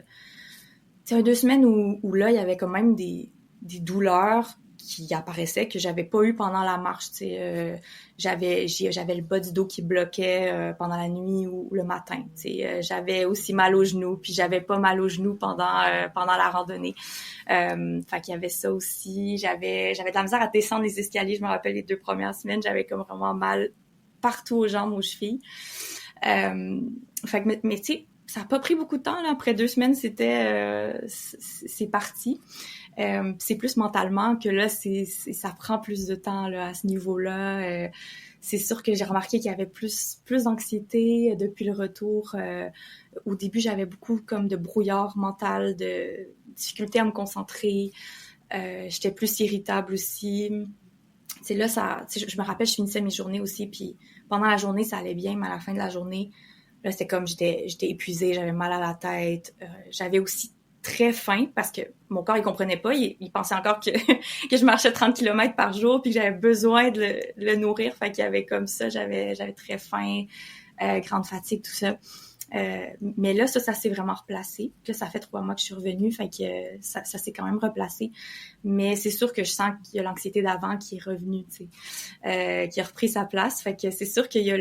Tu sais, 2 semaines où là, il y avait quand même des douleurs qui apparaissaient que j'avais pas eu pendant la marche. Tu sais, j'avais le bas du dos qui bloquait pendant la nuit ou le matin. Tu sais, j'avais aussi mal aux genoux, puis j'avais pas mal aux genoux pendant la randonnée. Fait qu'il y avait ça aussi. J'avais de la misère à descendre les escaliers. Je me rappelle les 2 premières semaines, j'avais comme vraiment mal partout aux jambes, aux chevilles. Fait que mais tu sais, ça a pas pris beaucoup de temps là. Après 2 semaines, c'est parti. C'est plus mentalement que là, ça prend plus de temps là à ce niveau-là. C'est sûr que j'ai remarqué qu'il y avait plus d'anxiété depuis le retour. Au début, j'avais beaucoup comme de brouillard mental, de difficulté à me concentrer. J'étais plus irritable aussi. C'est là je me rappelle, je finissais mes journées aussi, puis pendant la journée ça allait bien, mais à la fin de la journée, là c'était comme j'étais épuisée, j'avais mal à la tête. J'avais aussi très faim parce que mon corps, il comprenait pas. Il pensait encore que, que je marchais 30 kilomètres par jour puis que j'avais besoin de le nourrir. Fait qu'il y avait comme ça, j'avais très faim, grande fatigue, tout ça. Mais là, ça s'est vraiment replacé. Là, ça fait 3 mois que je suis revenue, fait que ça s'est quand même replacé. Mais c'est sûr que je sens qu'il y a l'anxiété d'avant qui est revenue, tu sais, qui a repris sa place. Fait que c'est sûr qu'il y a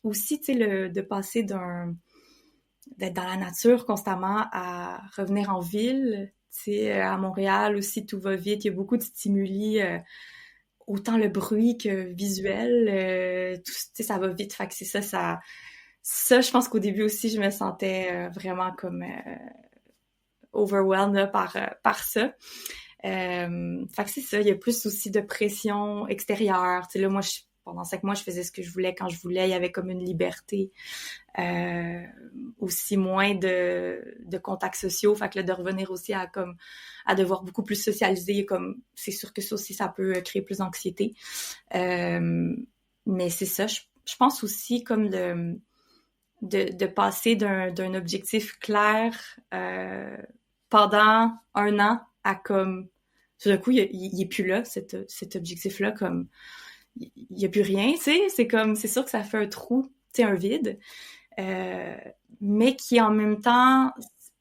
aussi, tu sais, de passer d'être dans la nature constamment à revenir en ville. Tu sais, à Montréal aussi, tout va vite. Il y a beaucoup de stimuli, autant le bruit que visuel. Tu sais, ça va vite. Fait que c'est ça, je pense qu'au début aussi, je me sentais vraiment comme overwhelmed là, par ça. Fait que c'est ça, il y a plus aussi de pression extérieure. Tu sais, là, moi, pendant 5 mois, je faisais ce que je voulais quand je voulais. Il y avait comme une liberté. Aussi moins de contacts sociaux. Fait que là, de revenir aussi à devoir beaucoup plus socialiser, comme c'est sûr que ça aussi, ça peut créer plus d'anxiété. Mais c'est ça, je pense aussi comme de passer d'un objectif clair pendant 1 an à comme tout d'un coup il est plus là cet objectif-là, comme il y a plus rien, tu sais, c'est sûr que ça fait un trou, tu sais, un vide, mais qui en même temps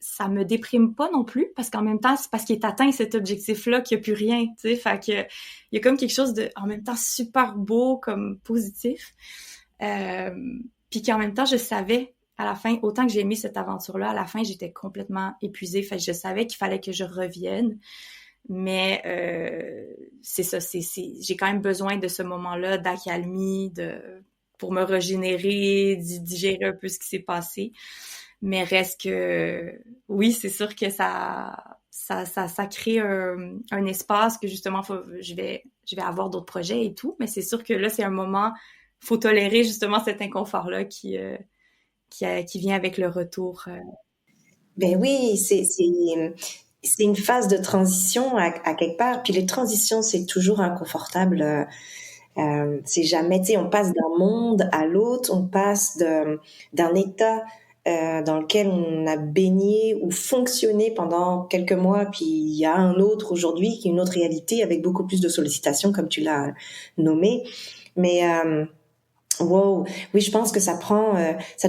ça me déprime pas non plus parce qu'en même temps c'est parce qu'il est atteint cet objectif-là qu'il y a plus rien, tu sais, fait que il y a comme quelque chose de en même temps super beau comme positif. Puis qu'en même temps, je savais à la fin, autant que j'ai aimé cette aventure-là, à la fin, j'étais complètement épuisée. Fait que je savais qu'il fallait que je revienne. Mais c'est ça, j'ai quand même besoin de ce moment-là d'accalmie, pour me régénérer, digérer un peu ce qui s'est passé. Mais reste que, oui, c'est sûr que ça crée un espace que justement, je vais avoir d'autres projets et tout. Mais c'est sûr que là, c'est un moment, faut tolérer justement cet inconfort-là qui vient avec le retour. Ben oui, c'est une phase de transition à quelque part. Puis les transitions, c'est toujours inconfortable. C'est jamais, tu sais, on passe d'un monde à l'autre, on passe d'un état dans lequel on a baigné ou fonctionné pendant quelques mois, puis il y a un autre aujourd'hui qui est une autre réalité avec beaucoup plus de sollicitations, comme tu l'as nommé. Mais wow, oui, je pense que ça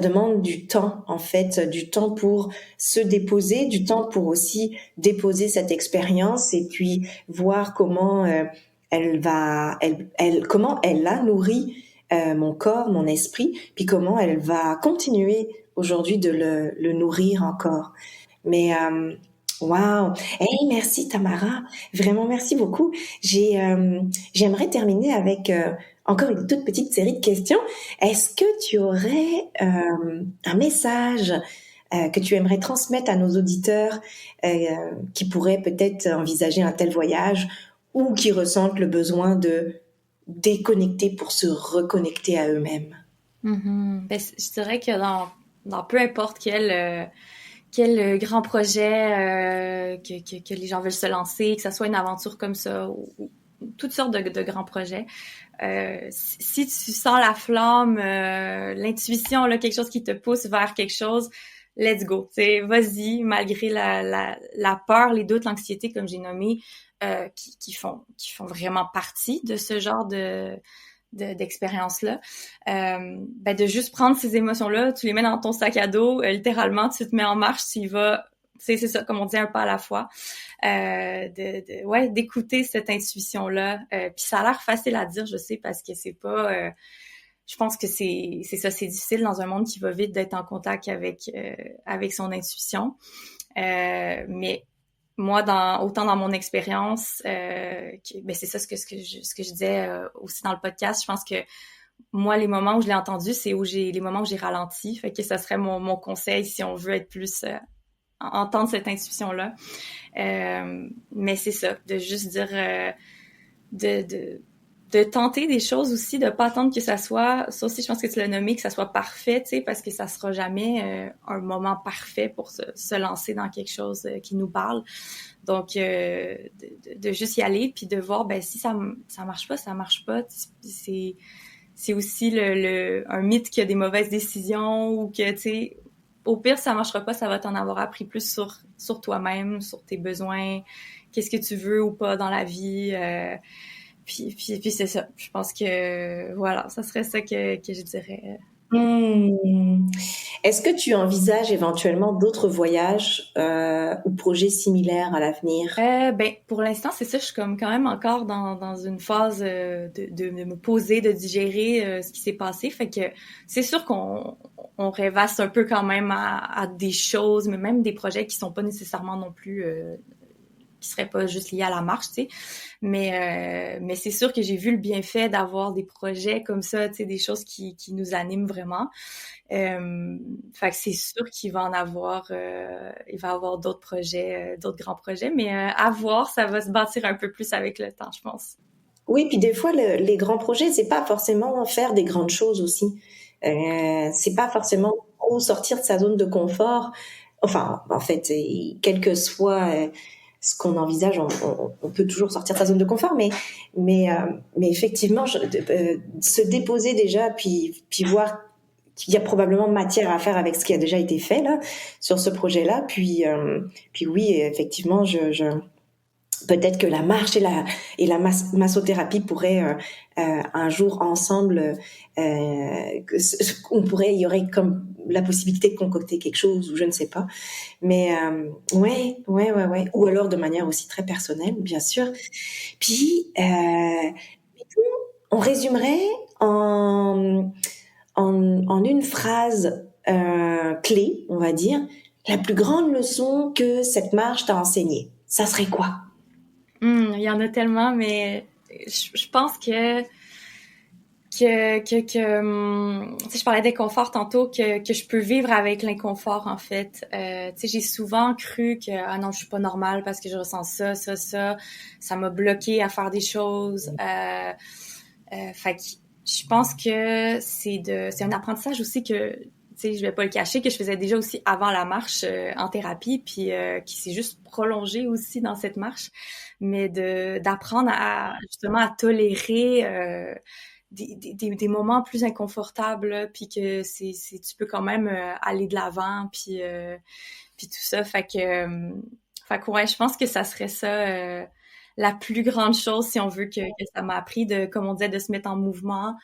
demande du temps en fait, du temps pour se déposer, du temps pour aussi déposer cette expérience et puis voir comment comment elle a nourri mon corps, mon esprit, puis comment elle va continuer aujourd'hui de le nourrir encore. Mais wow, hey, merci Tamara, vraiment merci beaucoup. J'aimerais terminer avec encore une toute petite série de questions. Est-ce que tu aurais un message que tu aimerais transmettre à nos auditeurs qui pourraient peut-être envisager un tel voyage ou qui ressentent le besoin de déconnecter pour se reconnecter à eux-mêmes? Mm-hmm. Ben, je dirais que dans peu importe quel grand projet que les gens veulent se lancer, que ça soit une aventure comme ça ou toutes sortes de grands projets, si tu sens la flamme, l'intuition, là, quelque chose qui te pousse vers quelque chose, let's go. T'sais, vas-y, malgré la peur, les doutes, l'anxiété, comme j'ai nommé, qui font vraiment partie de ce genre d'expérience-là, ben de juste prendre ces émotions-là, tu les mets dans ton sac à dos, littéralement, tu te mets en marche, tu y vas, c'est ça, comme on dit, un pas à la fois, d'écouter cette intuition-là. Puis ça a l'air facile à dire, je sais, parce que c'est pas, je pense que c'est ça, c'est difficile dans un monde qui va vite d'être en contact avec son intuition. Mais moi, autant dans mon expérience, ben c'est ça ce que je disais aussi dans le podcast. Je pense que moi, les moments où je l'ai entendu, c'est les moments où j'ai ralenti. Fait que ça serait mon conseil si on veut être plus entendre cette intuition-là. Mais c'est ça, de juste dire de tenter des choses aussi, de pas attendre que ça aussi, je pense que tu l'as nommé, que ça soit parfait, tu sais, parce que ça sera jamais un moment parfait pour se lancer dans quelque chose qui nous parle. Donc, de juste y aller, puis de voir, ben si ça marche pas, ça marche pas. C'est aussi un mythe qu'il y a des mauvaises décisions ou que, tu sais, au pire, ça marchera pas, ça va t'en avoir appris plus sur toi-même, sur tes besoins, qu'est-ce que tu veux ou pas dans la vie. Puis c'est ça. Je pense que voilà, ça serait ça que je dirais. Hmm. Est-ce que tu envisages éventuellement d'autres voyages ou projets similaires à l'avenir? Ben, pour l'instant, c'est ça, je suis comme quand même encore dans une phase de me poser, de digérer ce qui s'est passé. Fait que c'est sûr qu'on rêvasse un peu quand même à des choses, mais même des projets qui sont pas nécessairement non plus qui seraient pas juste liés à la marche, tu sais. Mais c'est sûr que j'ai vu le bienfait d'avoir des projets comme ça, tu sais, des choses qui nous animent vraiment. Fait que c'est sûr qu'il va en avoir, il va y avoir d'autres projets, d'autres grands projets, mais à voir, ça va se bâtir un peu plus avec le temps, je pense. Oui, puis des fois, les grands projets, c'est pas forcément faire des grandes choses aussi. C'est pas forcément trop sortir de sa zone de confort. Enfin, en fait, quel que soit ce qu'on envisage, on peut toujours sortir de sa zone de confort, mais effectivement, se déposer déjà, puis voir qu'il y a probablement matière à faire avec ce qui a déjà été fait là sur ce projet-là. Puis oui, effectivement, peut-être que la marche et la massothérapie pourraient un jour ensemble, il y aurait comme la possibilité de concocter quelque chose ou je ne sais pas. Mais ouais. Ou alors de manière aussi très personnelle, bien sûr. Puis on résumerait en une phrase clé, on va dire, la plus grande leçon que cette marche t'a enseignée. Ça serait quoi? Il y en a tellement, mais je pense tu sais, je parlais d'inconfort tantôt, que je peux vivre avec l'inconfort, en fait. Tu sais, j'ai souvent cru que, ah non, je suis pas normale parce que je ressens ça m'a bloqué à faire des choses. Fait que je pense que c'est un apprentissage aussi que, tu sais, je vais pas le cacher, que je faisais déjà aussi avant la marche en thérapie, puis qui s'est juste prolongé aussi dans cette marche, mais d'apprendre à justement à tolérer des moments plus inconfortables, là, puis que tu peux quand même aller de l'avant, puis tout ça. Fait que ouais, je pense que ça serait ça la plus grande chose si on veut que ça m'a appris de, comme on disait, de se mettre en mouvement.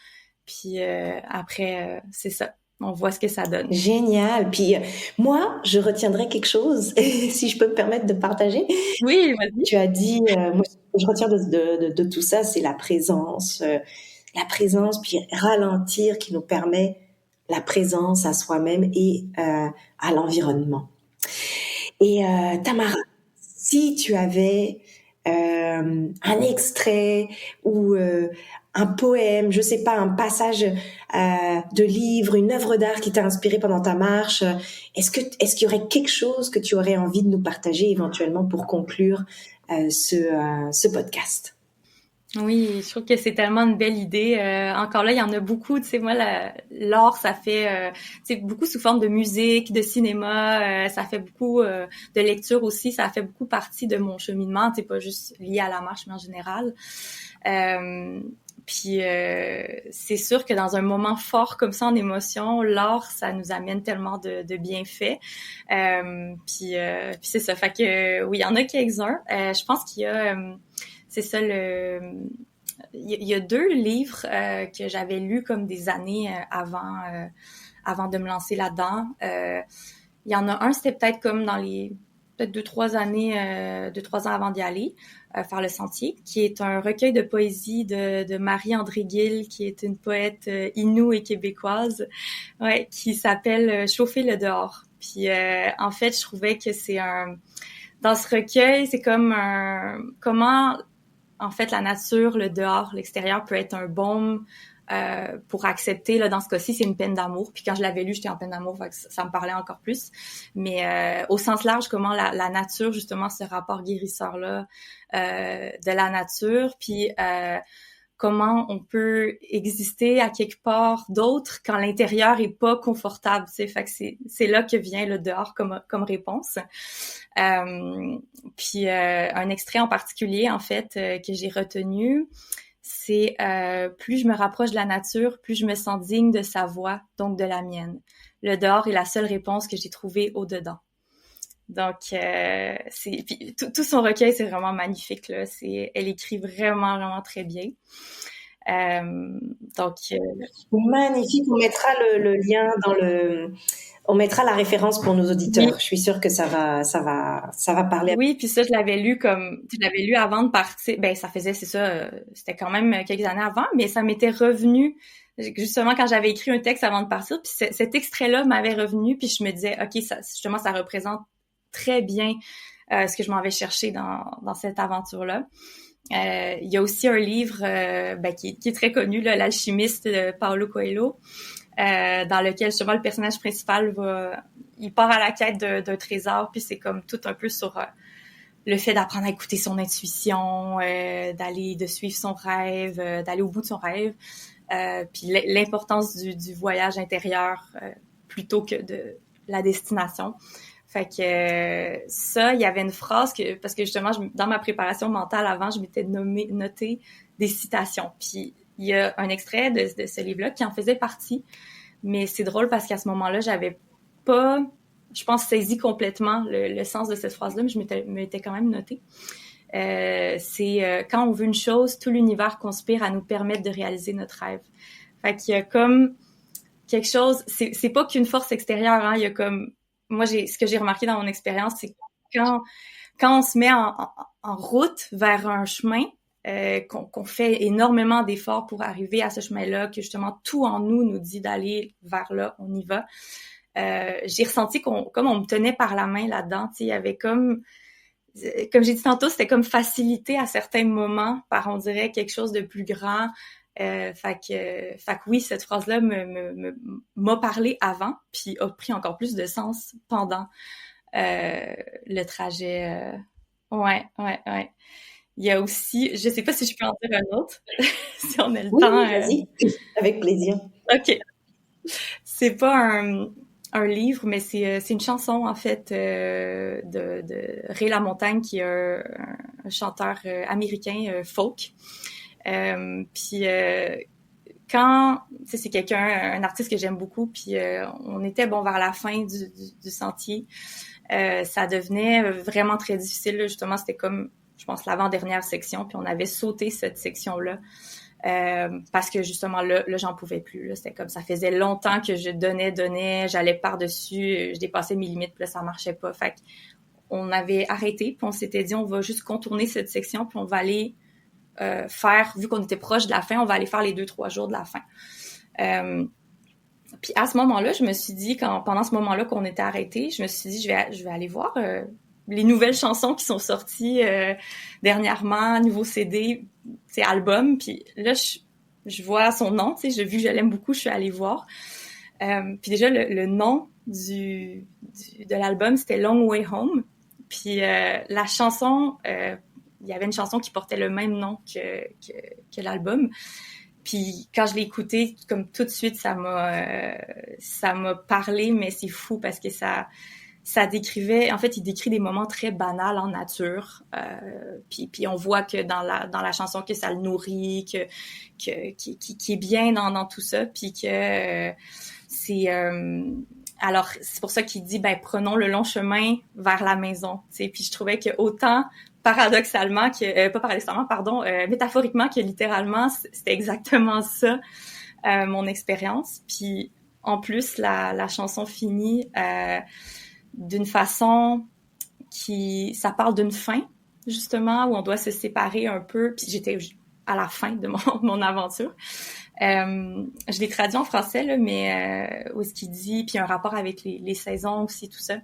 Puis après, c'est ça. On voit ce que ça donne. Génial. Puis moi, je retiendrai quelque chose, si je peux me permettre de partager. Oui, vas-y. Tu as dit, moi, ce que je retiens de tout ça, c'est la présence, puis ralentir qui nous permet la présence à soi-même et à l'environnement. Et Tamara, si tu avais un extrait ou un poème, je sais pas, un passage de livre, une œuvre d'art qui t'a inspiré pendant ta marche, est-ce qu'il y aurait quelque chose que tu aurais envie de nous partager éventuellement pour conclure ce podcast? Oui, je trouve que c'est tellement une belle idée. Encore là, il y en a beaucoup. Tu sais, moi, l'art, ça fait, tu sais, beaucoup sous forme de musique, de cinéma. Ça fait beaucoup de lecture aussi. Ça fait beaucoup partie de mon cheminement. Tu sais, pas juste lié à la marche, mais en général. Puis c'est sûr que dans un moment fort comme ça en émotion, l'art, ça nous amène tellement de bienfaits. Puis c'est ça. Fait que oui, il y en a quelques-uns. Je pense qu'il y a c'est ça il y a deux livres que j'avais lus comme des années avant de me lancer là-dedans. Il y en a un, c'était peut-être comme dans les peut-être 2-3 ans avant d'y aller, faire le sentier, qui est un recueil de poésie de Marie-André Gill, qui est une poète inoue et québécoise, ouais, qui s'appelle Chauffer le dehors. Puis en fait, je trouvais que dans ce recueil, c'est comme comment en fait, la nature, le dehors, l'extérieur peut être un baume pour accepter. Là, dans ce cas-ci, c'est une peine d'amour. Puis quand je l'avais lu, j'étais en peine d'amour, fait que ça me parlait encore plus. Mais au sens large, comment la nature, justement, ce rapport guérisseur-là de la nature, puis comment on peut exister à quelque part d'autre quand l'intérieur est pas confortable, tu sais. Fait que c'est là que vient le dehors comme réponse. Puis un extrait en particulier, en fait, que j'ai retenu, c'est plus je me rapproche de la nature, plus je me sens digne de sa voix, donc de la mienne. le dehors est la seule réponse que j'ai trouvée au dedans. Donc, puis tout son recueil, c'est vraiment magnifique, là. Elle écrit vraiment, vraiment très bien. Donc, Magnifique. On mettra le lien on mettra la référence pour nos oui, auditeurs. Je suis sûre que ça va parler. oui, puis ça, je l'avais lu avant de partir. Ben, ça faisait, c'est ça, c'était quand même quelques années avant, mais ça m'était revenu justement quand j'avais écrit un texte avant de partir. Puis cet extrait-là m'avait revenu, puis je me disais, ok, justement, ça représente très bien ce que je m'en vais chercher dans cette aventure-là. Il y a aussi un livre qui est très connu, là, L'Alchimiste de Paulo Coelho, dans lequel justement le personnage principal il part à la quête d'un trésor, puis c'est comme tout un peu sur le fait d'apprendre à écouter son intuition, de suivre son rêve, d'aller au bout de son rêve, puis l'importance du voyage intérieur plutôt que de la destination. Fait que ça, il y avait une phrase parce que justement, dans ma préparation mentale avant, je m'étais noté des citations. Puis il y a un extrait de ce livre-là qui en faisait partie, mais c'est drôle parce qu'à ce moment-là, j'avais pas, je pense, saisi complètement le sens de cette phrase-là, mais je m'étais quand même notée. C'est quand on veut une chose, tout l'univers conspire à nous permettre de réaliser notre rêve. Fait qu'il y a comme quelque chose, c'est pas qu'une force extérieure, hein, il y a comme moi, ce que j'ai remarqué dans mon expérience, c'est quand on se met en route vers un chemin, qu'on fait énormément d'efforts pour arriver à ce chemin-là, que justement tout en nous dit d'aller vers là, on y va. J'ai ressenti comme on me tenait par la main là-dedans. Il y avait comme j'ai dit tantôt, c'était comme facilité à certains moments par, on dirait, quelque chose de plus grand. Fait que oui, cette phrase-là m'a parlé avant, puis a pris encore plus de sens pendant le trajet. Ouais, ouais, ouais. Il y a aussi, je sais pas si je peux en dire un autre, si on a le Oui, temps. oui, vas-y, avec plaisir. OK. C'est pas un livre, mais c'est une chanson, en fait, de Ray LaMontagne, qui est un chanteur américain folk. Puis quand, tu sais, c'est un artiste que j'aime beaucoup, puis on était vers la fin du sentier, ça devenait vraiment très difficile, là. Justement, c'était comme, je pense, l'avant-dernière section, puis on avait sauté cette section-là. Parce que justement là j'en pouvais plus, là. C'était comme, ça faisait longtemps que je donnais, j'allais par-dessus, je dépassais mes limites, puis là ça marchait pas. Fait qu'on avait arrêté, puis on s'était dit on va juste contourner cette section, puis on va aller vu qu'on était proche de la fin, on va aller faire les 2-3 jours de la fin. Puis à ce moment-là, je me suis dit, pendant ce moment-là qu'on était arrêté, je me suis dit, je vais aller voir les nouvelles chansons qui sont sorties dernièrement, nouveau CD, c'est album. Puis là, je vois son nom, tu sais, j'ai vu que je l'aime beaucoup, je suis allée voir. Puis déjà, le nom de l'album, c'était Long Way Home. Puis la chanson, il y avait une chanson qui portait le même nom que l'album. Puis quand je l'ai écouté, comme tout de suite, ça m'a parlé, mais c'est fou parce que ça décrivait, en fait, il décrit des moments très banals en nature. Puis on voit que dans la chanson que ça le nourrit, qui est bien dans tout ça, puis que c'est alors c'est pour ça qu'il dit prenons le long chemin vers la maison. Tu sais, puis je trouvais que autant paradoxalement que pas paradoxalement, pardon, métaphoriquement que littéralement, c'était exactement ça mon expérience. Puis en plus la chanson finit d'une façon ça parle d'une fin, justement, où on doit se séparer un peu. Puis j'étais à la fin de mon aventure. Je l'ai traduit en français, là, mais où est-ce qu'il dit, puis un rapport avec les saisons aussi, tout ça.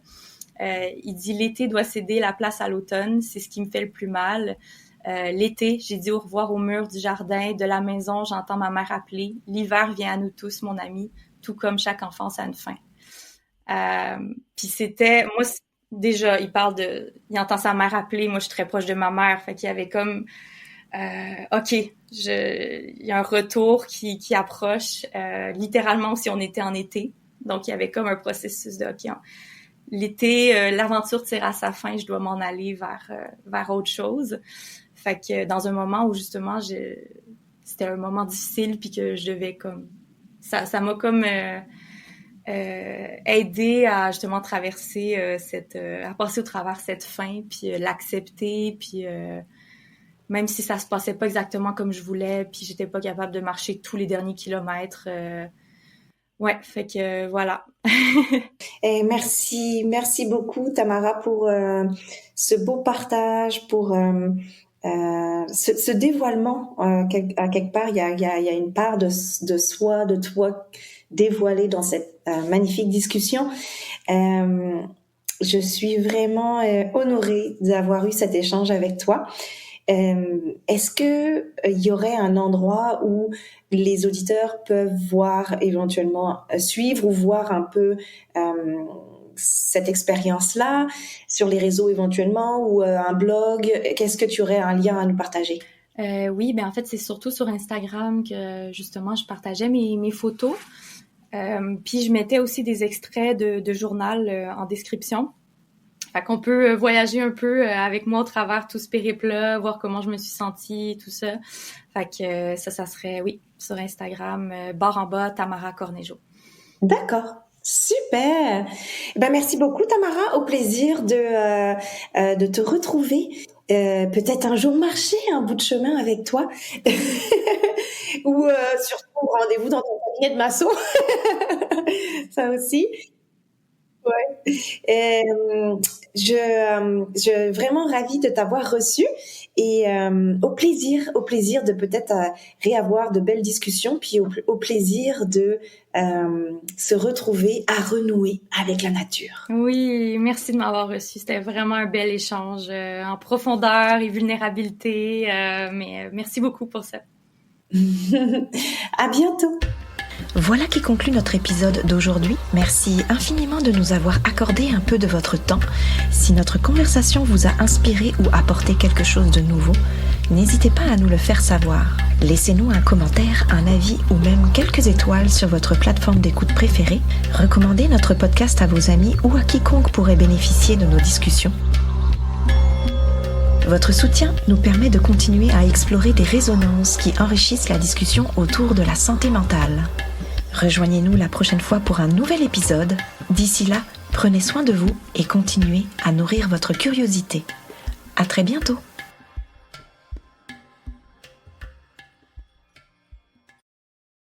Il dit « L'été doit céder la place à l'automne, c'est ce qui me fait le plus mal. L'été, j'ai dit au revoir au mur du jardin, de la maison, j'entends ma mère appeler. L'hiver vient à nous tous, mon ami, tout comme chaque enfance a une fin. » Puis c'était, moi, déjà, il entend sa mère appeler, moi je suis très proche de ma mère, fait qu'il y avait comme, ok, il y a un retour qui approche, littéralement si on était en été, donc il y avait comme un processus de, ok, l'été, l'aventure tire à sa fin, je dois m'en aller vers autre chose. Fait que dans un moment où justement c'était un moment difficile puis que je devais comme ça m'a comme aider à justement traverser à passer au travers cette fin, puis l'accepter, puis même si ça se passait pas exactement comme je voulais, puis j'étais pas capable de marcher tous les derniers kilomètres. Ouais, fait que voilà. Et merci beaucoup Tamara pour ce beau partage, pour ce dévoilement. À quelque part, il y a une part de soi, de toi dévoilée dans cette magnifique discussion. Je suis vraiment honorée d'avoir eu cet échange avec toi. Est-ce que il y aurait un endroit où les auditeurs peuvent voir éventuellement suivre ou voir un peu cette expérience-là sur les réseaux éventuellement ou un blog? Qu'est-ce que tu aurais un lien à nous partager? Oui, ben en fait c'est surtout sur Instagram que justement je partageais mes photos. Puis je mettais aussi des extraits de journal en description. Fait qu'on peut voyager un peu avec moi au travers tout ce périple-là, voir comment je me suis sentie, tout ça. Fait que ça serait, oui, sur Instagram, barre en bas, Tamara Cornejo. D'accord. Super. Ben merci beaucoup Tamara. Au plaisir de te retrouver. Peut-être un jour marcher un bout de chemin avec toi. Ou surtout rendez-vous dans ton cabinet de masso. Ça aussi. Ouais. Je vraiment ravie de t'avoir reçu et au plaisir de peut-être réavoir de belles discussions, puis au plaisir de se retrouver à renouer avec la nature. Oui, merci de m'avoir reçu. C'était vraiment un bel échange en profondeur et vulnérabilité. Mais merci beaucoup pour ça. À bientôt. Voilà qui conclut notre épisode d'aujourd'hui. Merci infiniment de nous avoir accordé un peu de votre temps. Si notre conversation vous a inspiré ou apporté quelque chose de nouveau, n'hésitez pas à nous le faire savoir. Laissez-nous un commentaire, un avis ou même quelques étoiles sur votre plateforme d'écoute préférée. Recommandez notre podcast à vos amis ou à quiconque pourrait bénéficier de nos discussions. Votre soutien nous permet de continuer à explorer des résonances qui enrichissent la discussion autour de la santé mentale. Rejoignez-nous la prochaine fois pour un nouvel épisode. D'ici là, prenez soin de vous et continuez à nourrir votre curiosité. À très bientôt!